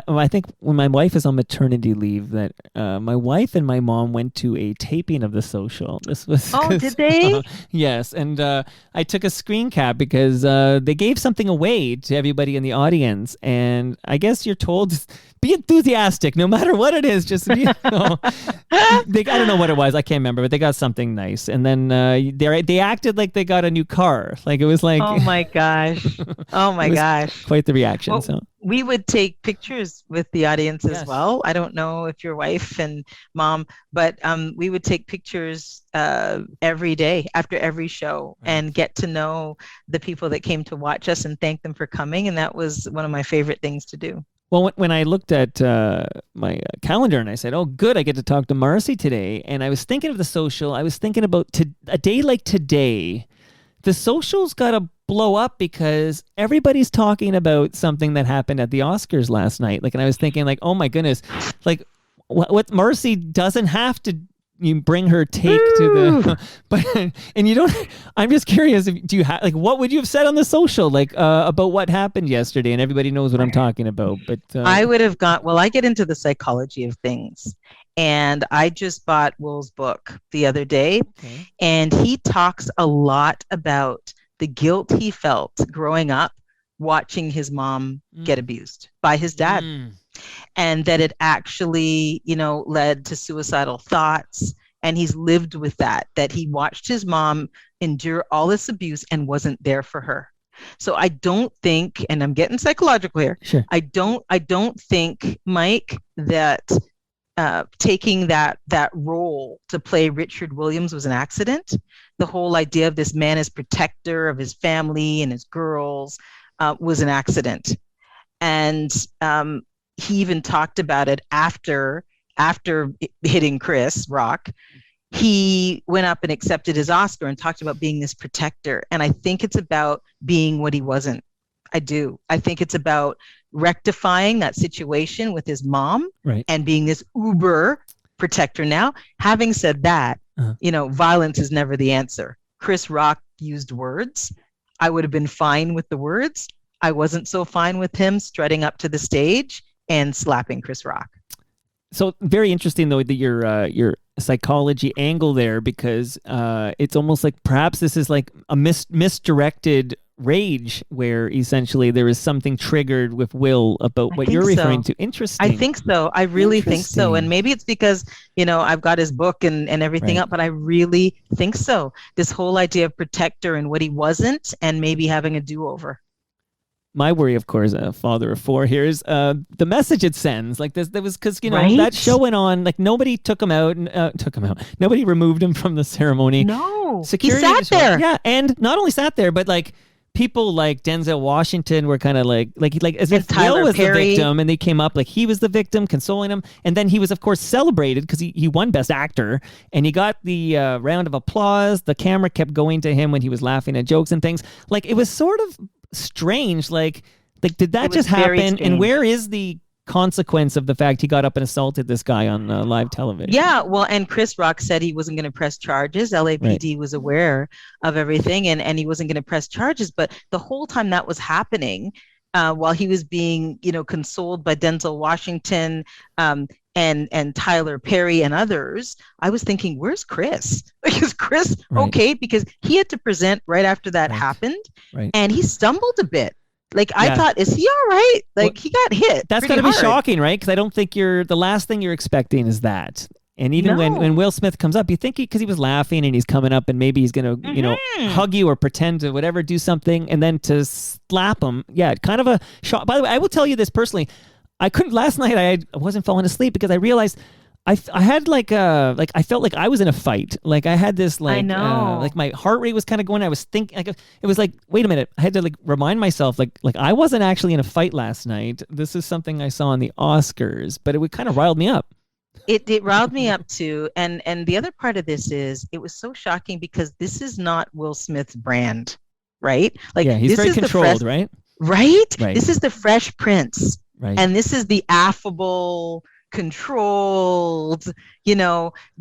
I think when my wife is on maternity leave, that my wife and my mom went to a taping of The Social. This was Oh, did they? yes, and I took a screen cap because they gave something away to everybody in the audience, and I guess you're told to be enthusiastic no matter what it is. Just be, I don't know what it was. I can't remember, but they got something nice, and then they acted like they got a new car. Like it was like Oh my gosh. Oh my it was gosh. quite the reaction. Well, So. we would take pictures with the audience as Yes. well. I don't know if your wife and mom, but we would take pictures every day after every show and get to know the people that came to watch us and thank them for coming. And that was one of my favorite things to do. Well, when I looked at my calendar and I said, "Oh, good, I get to talk to Marci today," and I was thinking of The Social, I was thinking about a day like today. The Social's got to blow up because everybody's talking about something that happened at the Oscars last night. Like, and I was thinking, like, oh my goodness, like what Marci doesn't have to. You bring her take to the, but and you don't. I'm just curious. Do you have like what would you have said on The Social like about what happened yesterday? And everybody knows what I'm talking about. But I would have gone. Well, I get into the psychology of things, and I just bought Will's book the other day, okay. and he talks a lot about the guilt he felt growing up watching his mom get abused by his dad. And that it actually, led to suicidal thoughts. And he's lived with that he watched his mom endure all this abuse and wasn't there for her. So I don't think, and I'm getting psychological here. Sure. I don't think, Mike, that taking that role to play Richard Williams was an accident. The whole idea of this man as protector of his family and his girls was an accident. And he even talked about it after hitting Chris Rock. He went up and accepted his Oscar and talked about being this protector. And I think it's about being what he wasn't. I do. I think it's about rectifying that situation with his mom and being this uber protector. Now, having said that, violence is never the answer. Chris Rock used words. I would have been fine with the words. I wasn't so fine with him strutting up to the stage and slapping Chris Rock. So very interesting though that your psychology angle there, because it's almost like perhaps this is like a misdirected rage where essentially there is something triggered with Will about what you're referring to. Interesting. I think so. I really think so. And maybe it's because, I've got his book and everything up, but I really think so. This whole idea of protector and what he wasn't, and maybe having a do-over. My worry, of course, father of four here, is the message it sends. Like there was because that show went on. Like nobody took him out. Nobody removed him from the ceremony. No, security he sat there. Yeah, and not only sat there, but like people like Denzel Washington were kind of like as if Will was the victim, and they came up like he was the victim, consoling him, and then he was of course celebrated because he won Best Actor, and he got the round of applause. The camera kept going to him when he was laughing at jokes and things. Like it was sort of strange, like did that just happen? And where is the consequence of the fact he got up and assaulted this guy on live television? Yeah, well, and Chris Rock said he wasn't going to press charges. LAPD was aware of everything, and he wasn't going to press charges. But the whole time that was happening, while he was being, consoled by Denzel Washington and Tyler Perry and others, I was thinking, where's Chris? Like, is Chris okay? Because he had to present right after that happened, and he stumbled a bit. Like, I thought, is he all right? Like, he got hit. That's got to be shocking, right? Because I don't think the last thing you're expecting is that. And even when Will Smith comes up, you think because he was laughing and he's coming up and maybe he's going to, hug you or pretend to whatever, do something, and then to slap him. Yeah, kind of a shock. By the way, I will tell you this personally. Last night I wasn't falling asleep because I realized I had I felt like I was in a fight. Like I had this like my heart rate was kind of going. I was thinking it was like, wait a minute. I had to remind myself like I wasn't actually in a fight last night. This is something I saw on the Oscars, but it kind of riled me up. It riled me up too. And the other part of this is it was so shocking because this is not Will Smith's brand, right? Like he's very controlled, right? Right? This is the Fresh Prince. Right. And this is the affable, controlled,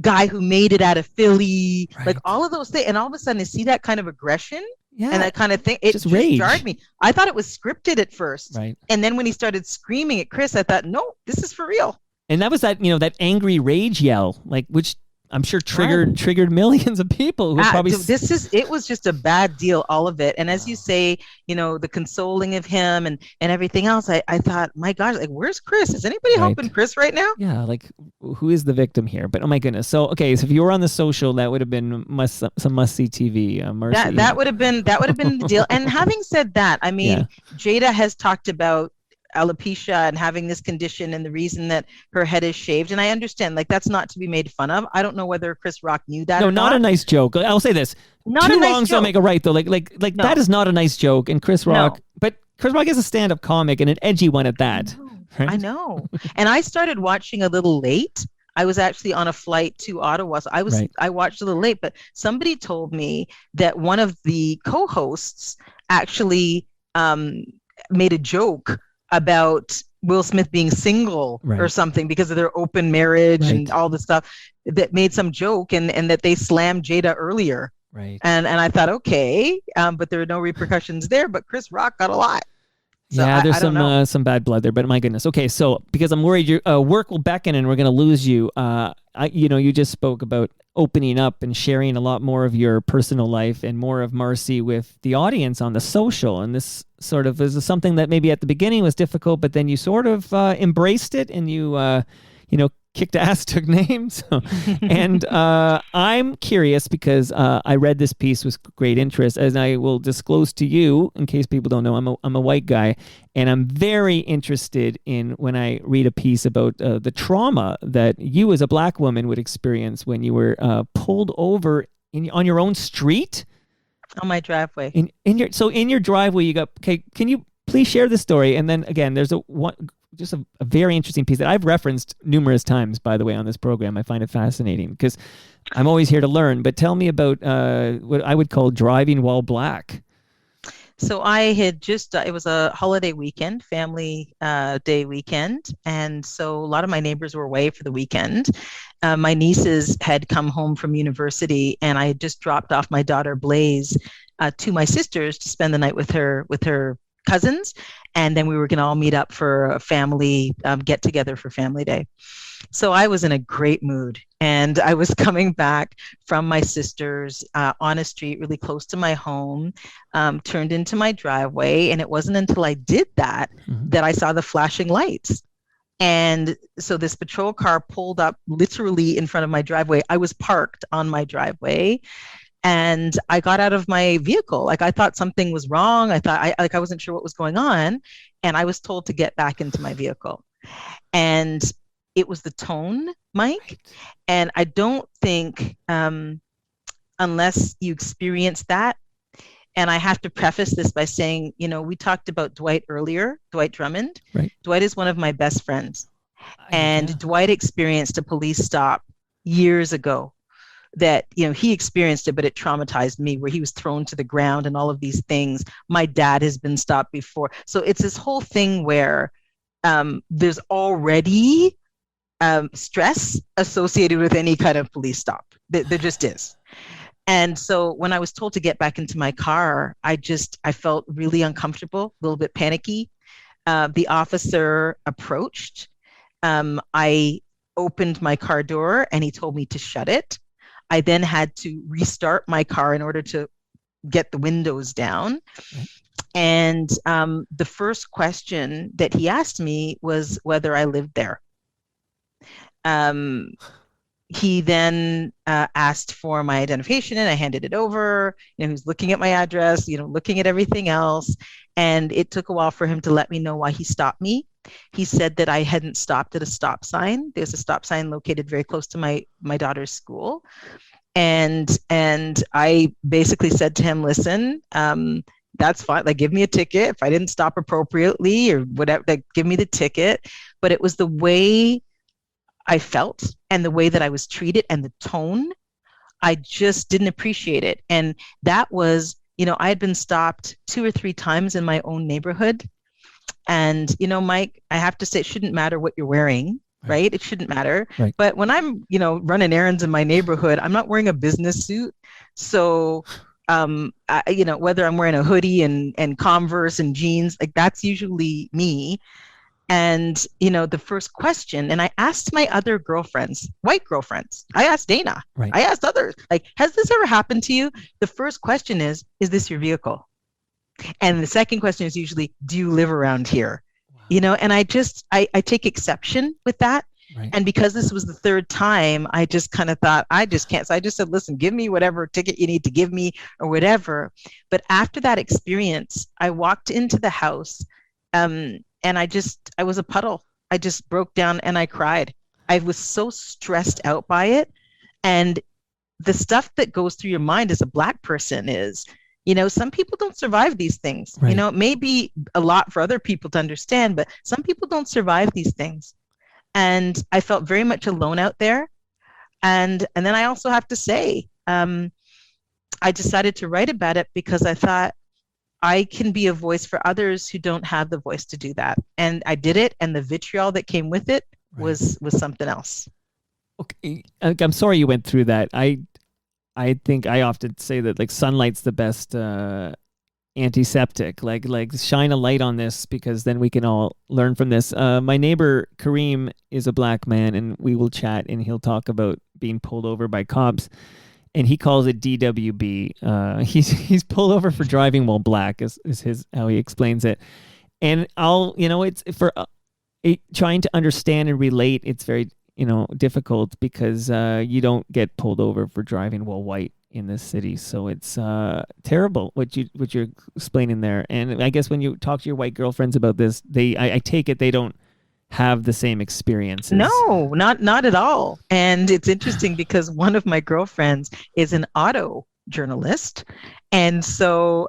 guy who made it out of Philly, like all of those things. And all of a sudden, to see that kind of aggression Yeah. And that kind of thing, it Just just rage. jarred me. I thought it was scripted at first. Right. And then when he started screaming at Chris, I thought, no, this is for real. And that was that, that angry rage yell, like, which I'm sure triggered millions of people who probably. It was just a bad deal, all of it. And as you say, the consoling of him and everything else, I thought, my gosh, like, where's Chris? Is anybody helping Chris right now? Yeah, like, who is the victim here? But oh my goodness. So so if you were on the social, that would have been some must-see TV. Marci. That would have been the deal. And having said that, I mean, Jada has talked about alopecia and having this condition and the reason that her head is shaved, and I understand, like, that's not to be made fun of. I don't know whether Chris Rock knew that. No, not a nice joke. I'll say this: two wrongs don't make a right, though. Like no. That is not a nice joke. And Chris Rock, but Chris Rock is a stand-up comic and an edgy one at that. I know. And I started watching a little late. I was actually on a flight to Ottawa, so I watched a little late. But somebody told me that one of the co-hosts actually made a joke about Will Smith being single or something because of their open marriage and all the stuff, that made some joke and that they slammed Jada earlier. Right. And I thought, okay, but there are no repercussions there, but Chris Rock got a lot. So there's some bad blood there, but my goodness. Okay, so because I'm worried your work will beckon and we're going to lose you. You just spoke about opening up and sharing a lot more of your personal life and more of Marci with the audience on the social. And this sort of is something that maybe at the beginning was difficult, but then you sort of embraced it and you kicked ass, took names. And I'm curious because I read this piece with great interest, as I will disclose to you, in case people don't know, I'm a white guy, and I'm very interested in when I read a piece about the trauma that you as a black woman would experience when you were pulled over on your own street. On my driveway. In your driveway, you got, okay, can you please share this story? And then again, there's a very interesting piece that I've referenced numerous times, by the way, on this program. I find it fascinating because I'm always here to learn. But tell me about what I would call driving while black. So I had it was a holiday weekend, family day weekend. And so a lot of my neighbors were away for the weekend. My nieces had come home from university, and I had just dropped off my daughter Blaze to my sister's to spend the night with her cousins. And then we were going to all meet up for a family get together for family day. So I was in a great mood, and I was coming back from my sister's on a street really close to my home, turned into my driveway. And it wasn't until I did that that I saw the flashing lights. And so this patrol car pulled up literally in front of my driveway. I was parked on my driveway. And I got out of my vehicle. Like, I thought something was wrong. I thought I wasn't sure what was going on. And I was told to get back into my vehicle. And it was the tone, Mike. Right. And I don't think, unless you experience that, and I have to preface this by saying, we talked about Dwight earlier, Dwight Drummond. Right. Dwight is one of my best friends. And Dwight experienced a police stop years ago that, he experienced it, but it traumatized me, where he was thrown to the ground and all of these things. My dad has been stopped before. So it's this whole thing where there's already stress associated with any kind of police stop. There just is. And so when I was told to get back into my car, I felt really uncomfortable, a little bit panicky. The officer approached. I opened my car door and he told me to shut it. I then had to restart my car in order to get the windows down. And the first question that he asked me was whether I lived there. He then asked for my identification, and I handed it over. He was looking at my address, looking at everything else. And it took a while for him to let me know why he stopped me. He said that I hadn't stopped at a stop sign. There's a stop sign located very close to my daughter's school. And I basically said to him, listen, that's fine. Like, give me a ticket. If I didn't stop appropriately or whatever, like, give me the ticket. But it was the way I felt and the way that I was treated and the tone. I just didn't appreciate it. And that was, I had been stopped 2 or 3 times in my own neighborhood. And, Mike, I have to say, it shouldn't matter what you're wearing, right? It shouldn't matter. Right. But when I'm, running errands in my neighborhood, I'm not wearing a business suit. So whether I'm wearing a hoodie and Converse and jeans, like that's usually me. And, the first question, and I asked my other girlfriends, white girlfriends, I asked Dana, Right. I asked others, like, has this ever happened to you? The first question is this your vehicle? And the second question is usually, do you live around here? And I take exception with that. Right. And because this was the third time, I just kind of thought, I just can't. So I just said, listen, give me whatever ticket you need to give me or whatever. But after that experience, I walked into the house and I was a puddle. I just broke down and I cried. I was so stressed out by it. And the stuff that goes through your mind as a Black person is, some people don't survive these things. Right. It may be a lot for other people to understand, but some people don't survive these things. And I felt very much alone out there. And then I also have to say, I decided to write about it because I thought I can be a voice for others who don't have the voice to do that. And I did it. And the vitriol that came with it was something else. Okay. I'm sorry you went through that. I think I often say that like sunlight's the best antiseptic. Like shine a light on this because then we can all learn from this. My neighbor Kareem is a Black man, and we will chat, and he'll talk about being pulled over by cops, and he calls it DWB. He's pulled over for driving while black is his how he explains it. And it's for trying to understand and relate. It's very difficult because you don't get pulled over for driving while white in this city. So it's terrible what you're explaining there. And I guess when you talk to your white girlfriends about this, I take it they don't have the same experiences. No, not at all. And it's interesting because one of my girlfriends is an auto journalist. And so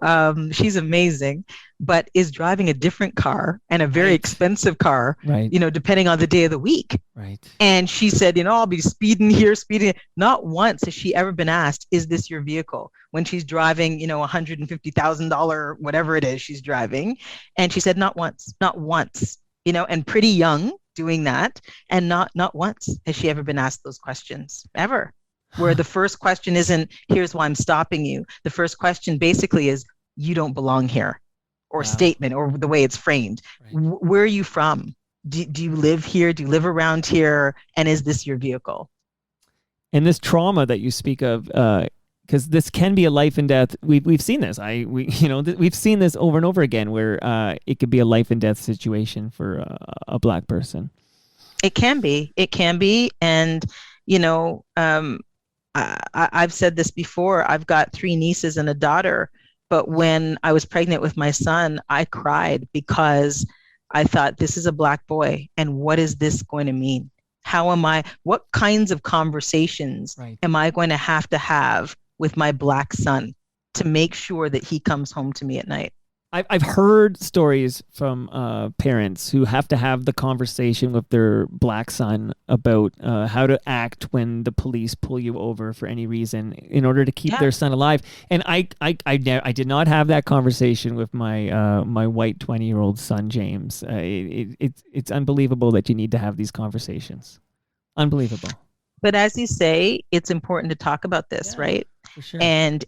she's amazing, but is driving a different car and a very expensive car, right, depending on the day of the week. Right. And she said, I'll be speeding here, speeding. Not once has she ever been asked, is this your vehicle? When she's driving, $150,000, whatever it is she's driving. And she said, not once, and pretty young doing that. And not once has she ever been asked those questions, ever. Where the first question isn't, here's why I'm stopping you. The first question basically is, you don't belong here, or statement, or the way it's framed. Right. Where are you from? Do you live here? Do you live around here? And is this your vehicle? And this trauma that you speak of, because this can be a life and death. We've seen this. We've seen this over and over again, where it could be a life and death situation for a Black person. It can be, and I've said this before. I've got 3 nieces and a daughter, but when I was pregnant with my son, I cried because I thought, this is a Black boy, and what is this going to mean? What kinds of conversations am I going to have with my Black son to make sure that he comes home to me at night? I've heard stories from parents who have to have the conversation with their Black son about how to act when the police pull you over for any reason in order to keep their son alive. And I did not have that conversation with my my white 20-year-old son, James. It's unbelievable that you need to have these conversations. Unbelievable. But as you say, it's important to talk about this, right? For sure. And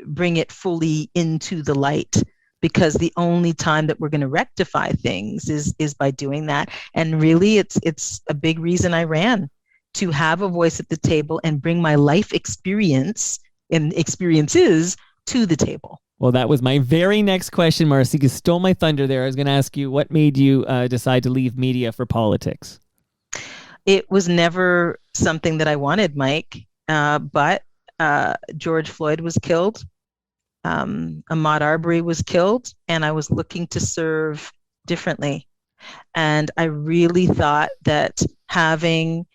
bring it fully into the light, because the only time that we're going to rectify things is by doing that. And really, it's a big reason I ran, to have a voice at the table and bring my life experience and experiences to the table. Well, that was my very next question, Marci. You stole my thunder there. I was going to ask you, what made you decide to leave media for politics? It was never something that I wanted, Mike, but George Floyd was killed. Ahmaud Arbery was killed, and I was looking to serve differently. And I really thought that having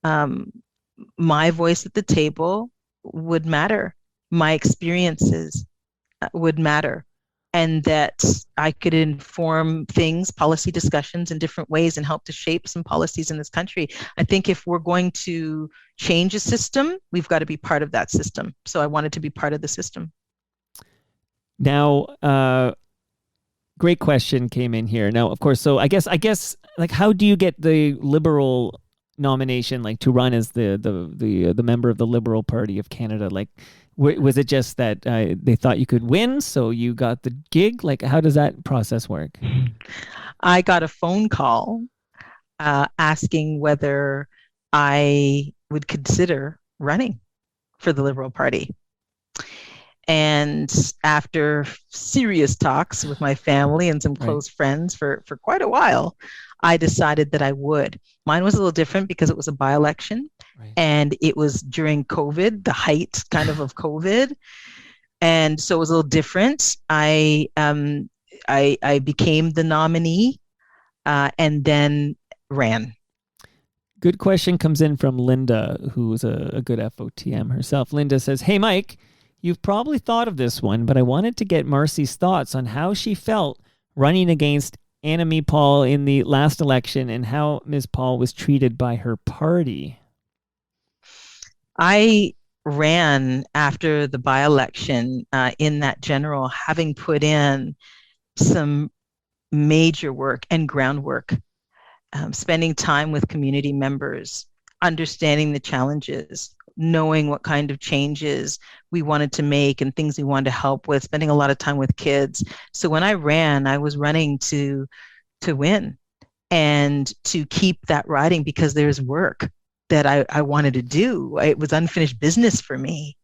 my voice at the table would matter. My experiences would matter. And that I could inform things, policy discussions in different ways, and help to shape some policies in this country. I think if we're going to change a system, we've got to be part of that system. So I wanted to be part of the system. Now, great question came in here. Now, of course, so I guess, like, how do you get the Liberal nomination, like, to run as the member of the Liberal Party of Canada? Like, Was it just that they thought you could win, so you got the gig? Like, how does that process work? I got a phone call asking whether I would consider running for the Liberal Party. And after serious talks with my family and some close friends for quite a while, I decided that I would. Mine was a little different because it was a by-election, and it was during COVID, the height kind of COVID. And so it was a little different. I became the nominee and then ran. Good question comes in from Linda, who's a good FOTM herself. Linda says, "Hey, Mike, you've probably thought of this one, but I wanted to get Marci's thoughts on how she felt running against Annamie Paul in the last election and how Ms. Paul was treated by her party." I ran after the by-election in that general, having put in some major work and groundwork, spending time with community members, understanding the challenges, knowing what kind of changes we wanted to make and things we wanted to help with, spending a lot of time with kids. So when I ran, I was running to win and to keep that riding because there's work that I wanted to do. It was unfinished business for me.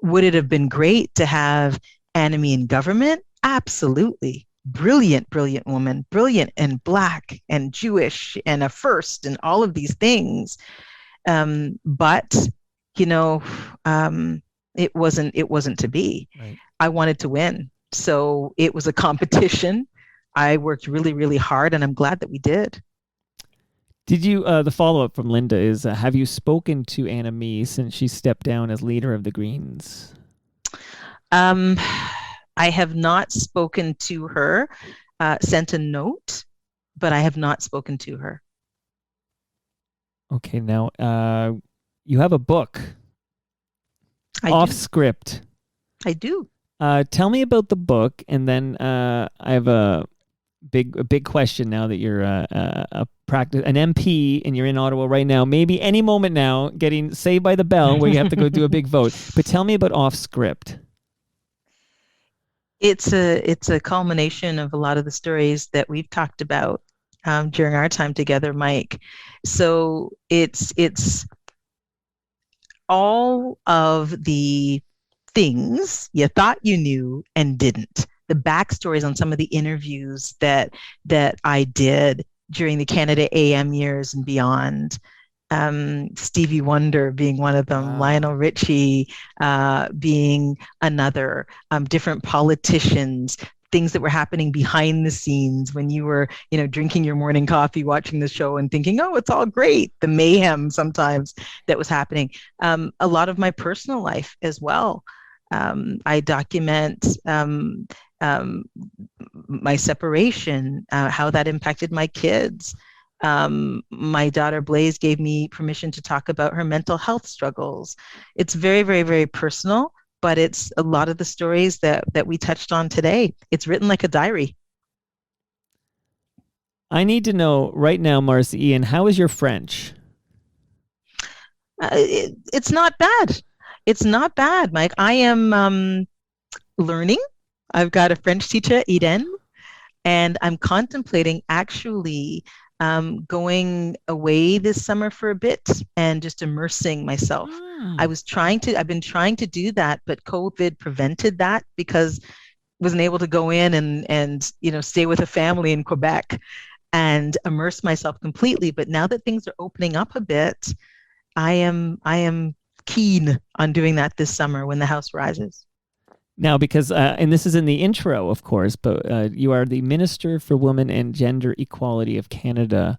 Would it have been great to have Annamie in government? Absolutely. Brilliant, brilliant woman, brilliant and Black and Jewish and a first and all of these things. But, it wasn't to be. Right. I wanted to win. So it was a competition. I worked really, really hard, and I'm glad that we did. Did you, the follow-up from Linda is, have you spoken to Annamie since she stepped down as leader of the Greens? I have not spoken to her, sent a note, but I have not spoken to her. Okay, now you have a book, Off Script. I do. Tell me about the book, and then I have a big question now that you're an MP and you're in Ottawa right now. Maybe any moment now, getting Saved by the Bell, where you have to go do a big vote. But tell me about Off Script. It's a culmination of a lot of the stories that we've talked about during our time together, Mike. So it's all of the things you thought you knew and didn't. The backstories on some of the interviews that I did during the Canada AM years and beyond. Stevie Wonder being one of them, wow. Lionel Richie being another, different politicians, things that were happening behind the scenes when you were, drinking your morning coffee, watching the show and thinking, oh, it's all great. The mayhem sometimes that was happening. A lot of my personal life as well. I document my separation, how that impacted my kids. My daughter Blaze gave me permission to talk about her mental health struggles. It's very, very, very personal, but it's a lot of the stories that we touched on today. It's written like a diary. I need to know right now, Marci Ien, how is your French? It's not bad. It's not bad, Mike. I am learning. I've got a French teacher, Eden, and I'm contemplating actually going away this summer for a bit and just immersing myself. I've been trying to do that, but COVID prevented that because I wasn't able to go in and stay with a family in Quebec and immerse myself completely. But now that things are opening up a bit, I am keen on doing that this summer when the house rises. Now, because, and this is in the intro, of course, but you are the Minister for Women and Gender Equality of Canada.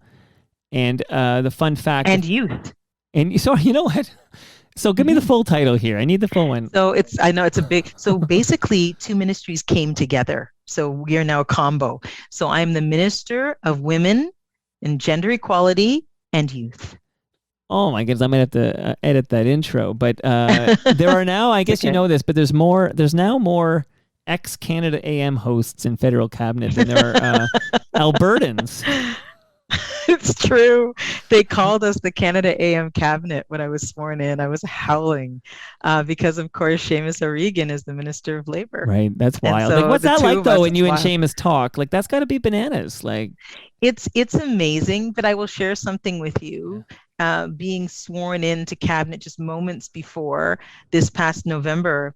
And the fun fact... And youth. And so, you know what? So give me the full title here. I need the full one. So so basically 2 ministries came together. So we are now a combo. So I'm the Minister of Women and Gender Equality and Youth. Oh my goodness, I might have to edit that intro. But there are now, I guess you know this, but there's now more ex-Canada AM hosts in federal cabinet than there are Albertans. It's true. They called us the Canada AM cabinet when I was sworn in. I was howling because, of course, Seamus O'Regan is the Minister of Labor. Right. That's And wild. so Like, what's the that two like of though us, when it's you and wild. Seamus talk? Like, that's got to be bananas. Like, It's amazing, but I will share something with you. Being sworn into cabinet just moments before this past November,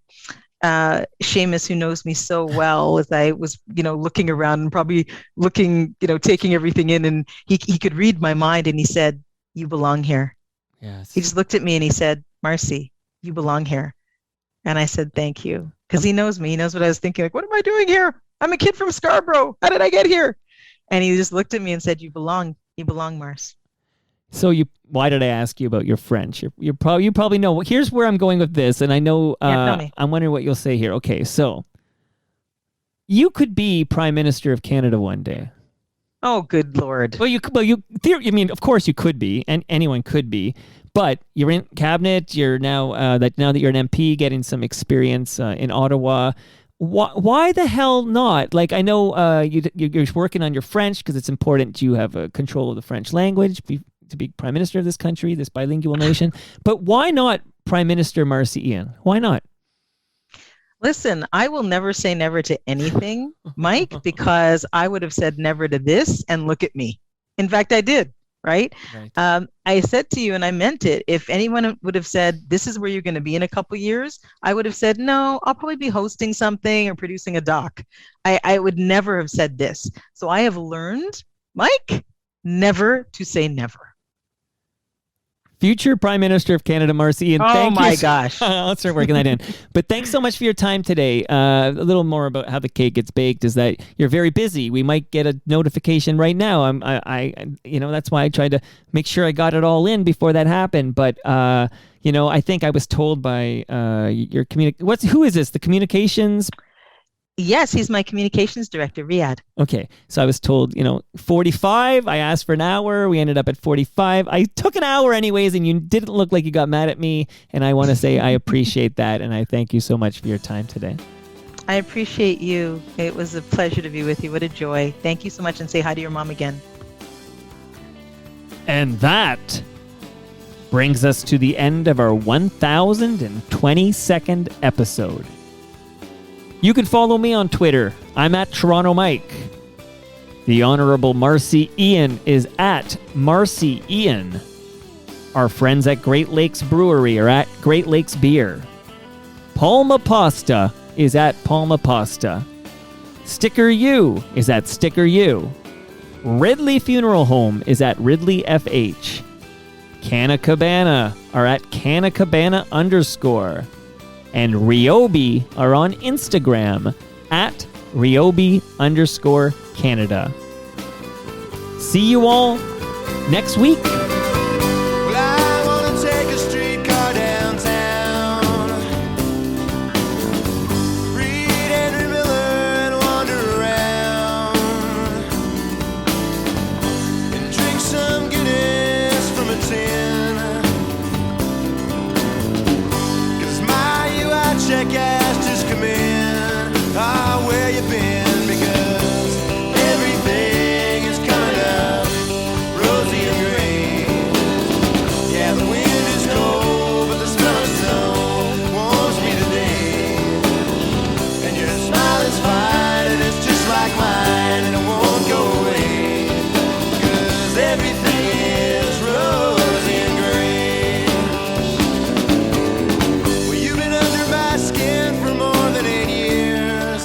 Seamus, who knows me so well, as I was, looking around and probably looking, taking everything in, and he could read my mind, and he said, "You belong here." yes. He just looked at me and he said, "Marci, you belong here." And I said, "Thank you," because he knows me. He knows what I was thinking. Like, what am I doing here? I'm a kid from Scarborough. How did I get here? And he just looked at me and said, "You belong, Mars." So why did I ask you about your French? You probably know. Here's where I'm going with this, and I know Tell me. I'm wondering what you'll say here. Okay, so you could be Prime Minister of Canada one day. Oh, good Lord. I mean, of course you could be, and anyone could be, but you're in cabinet. You're now that you're an MP, getting some experience in Ottawa. Why the hell not? Like, I know you're working on your French because it's important you have control of the French language to be Prime Minister of this country, this bilingual nation. But why not Prime Minister Marci Ien? Why not? Listen, I will never say never to anything, Mike, because I would have said never to this, and look at me. In fact, I did, right? I said to you, and I meant it, if anyone would have said, this is where you're going to be in a couple years, I would have said, no, I'll probably be hosting something or producing a doc. I would never have said this. So I have learned, Mike, never to say never. Future Prime Minister of Canada, Marci Ien. Oh thank my you. gosh. I'll start working that in. But thanks so much for your time today. A little more about how the cake gets baked is that you're very busy. We might get a notification right now. That's why I tried to make sure I got it all in before that happened. But I think I was told by your who is this? The communications. Yes, he's my communications director, Riyadh. Okay, so I was told, 45. I asked for an hour. We ended up at 45. I took an hour anyways, and you didn't look like you got mad at me. And I want to say I appreciate that, and I thank you so much for your time today. I appreciate you. It was a pleasure to be with you. What a joy. Thank you so much, and say hi to your mom again. And that brings us to the end of our 1022nd episode. You can follow me on Twitter. I'm at Toronto Mike. The Honourable Marci Ien is at Marci Ien. Our friends at Great Lakes Brewery are at Great Lakes Beer. Palma Pasta is at Palma Pasta. Sticker U is at Sticker U. Ridley Funeral Home is at Ridley FH. Canna Cabana are at Canna Cabana _ and Ryobi are on Instagram at Ryobi_Canada. See you all next week. Well, I wanna take a streetcar downtown, read Henry Miller and wander around, and drink some Guinness from a tin. Check ass just come in. Where you been? Because everything is coming up rosy and green. Yeah, the wind is cold, but the smell of snow warms me today. And your smile is fine, and it's just like mine, and it won't go away. Because everything is rosy and green. Well, you've been under my skin for more than 8 years.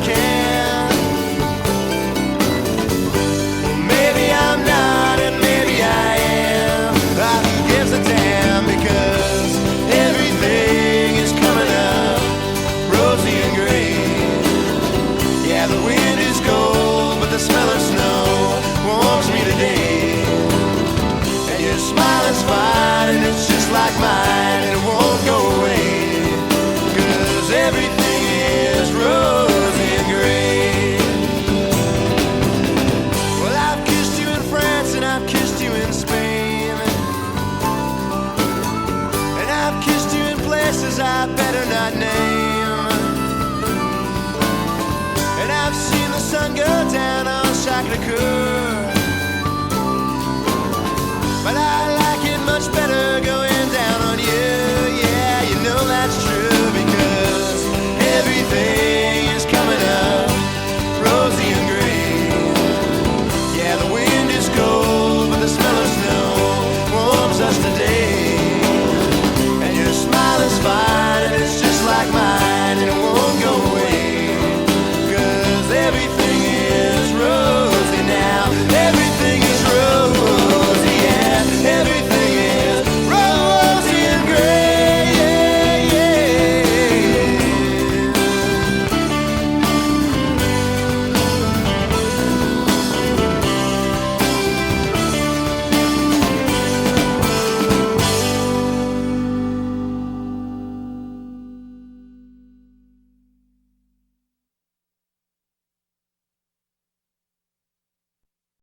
can. Well, maybe I'm not, and maybe I am. Who gives a damn? Because everything is coming up rosy and green. Yeah, the wind is cold, but the smell of snow warms me today. And your smile is fine, and it's just like mine, and it won't go away. 'Cause everything is rosy and gray. Well, I've kissed you in France, and I've kissed you in Spain, and I've kissed you in places I better not name. And I've seen the sun go down on Shakra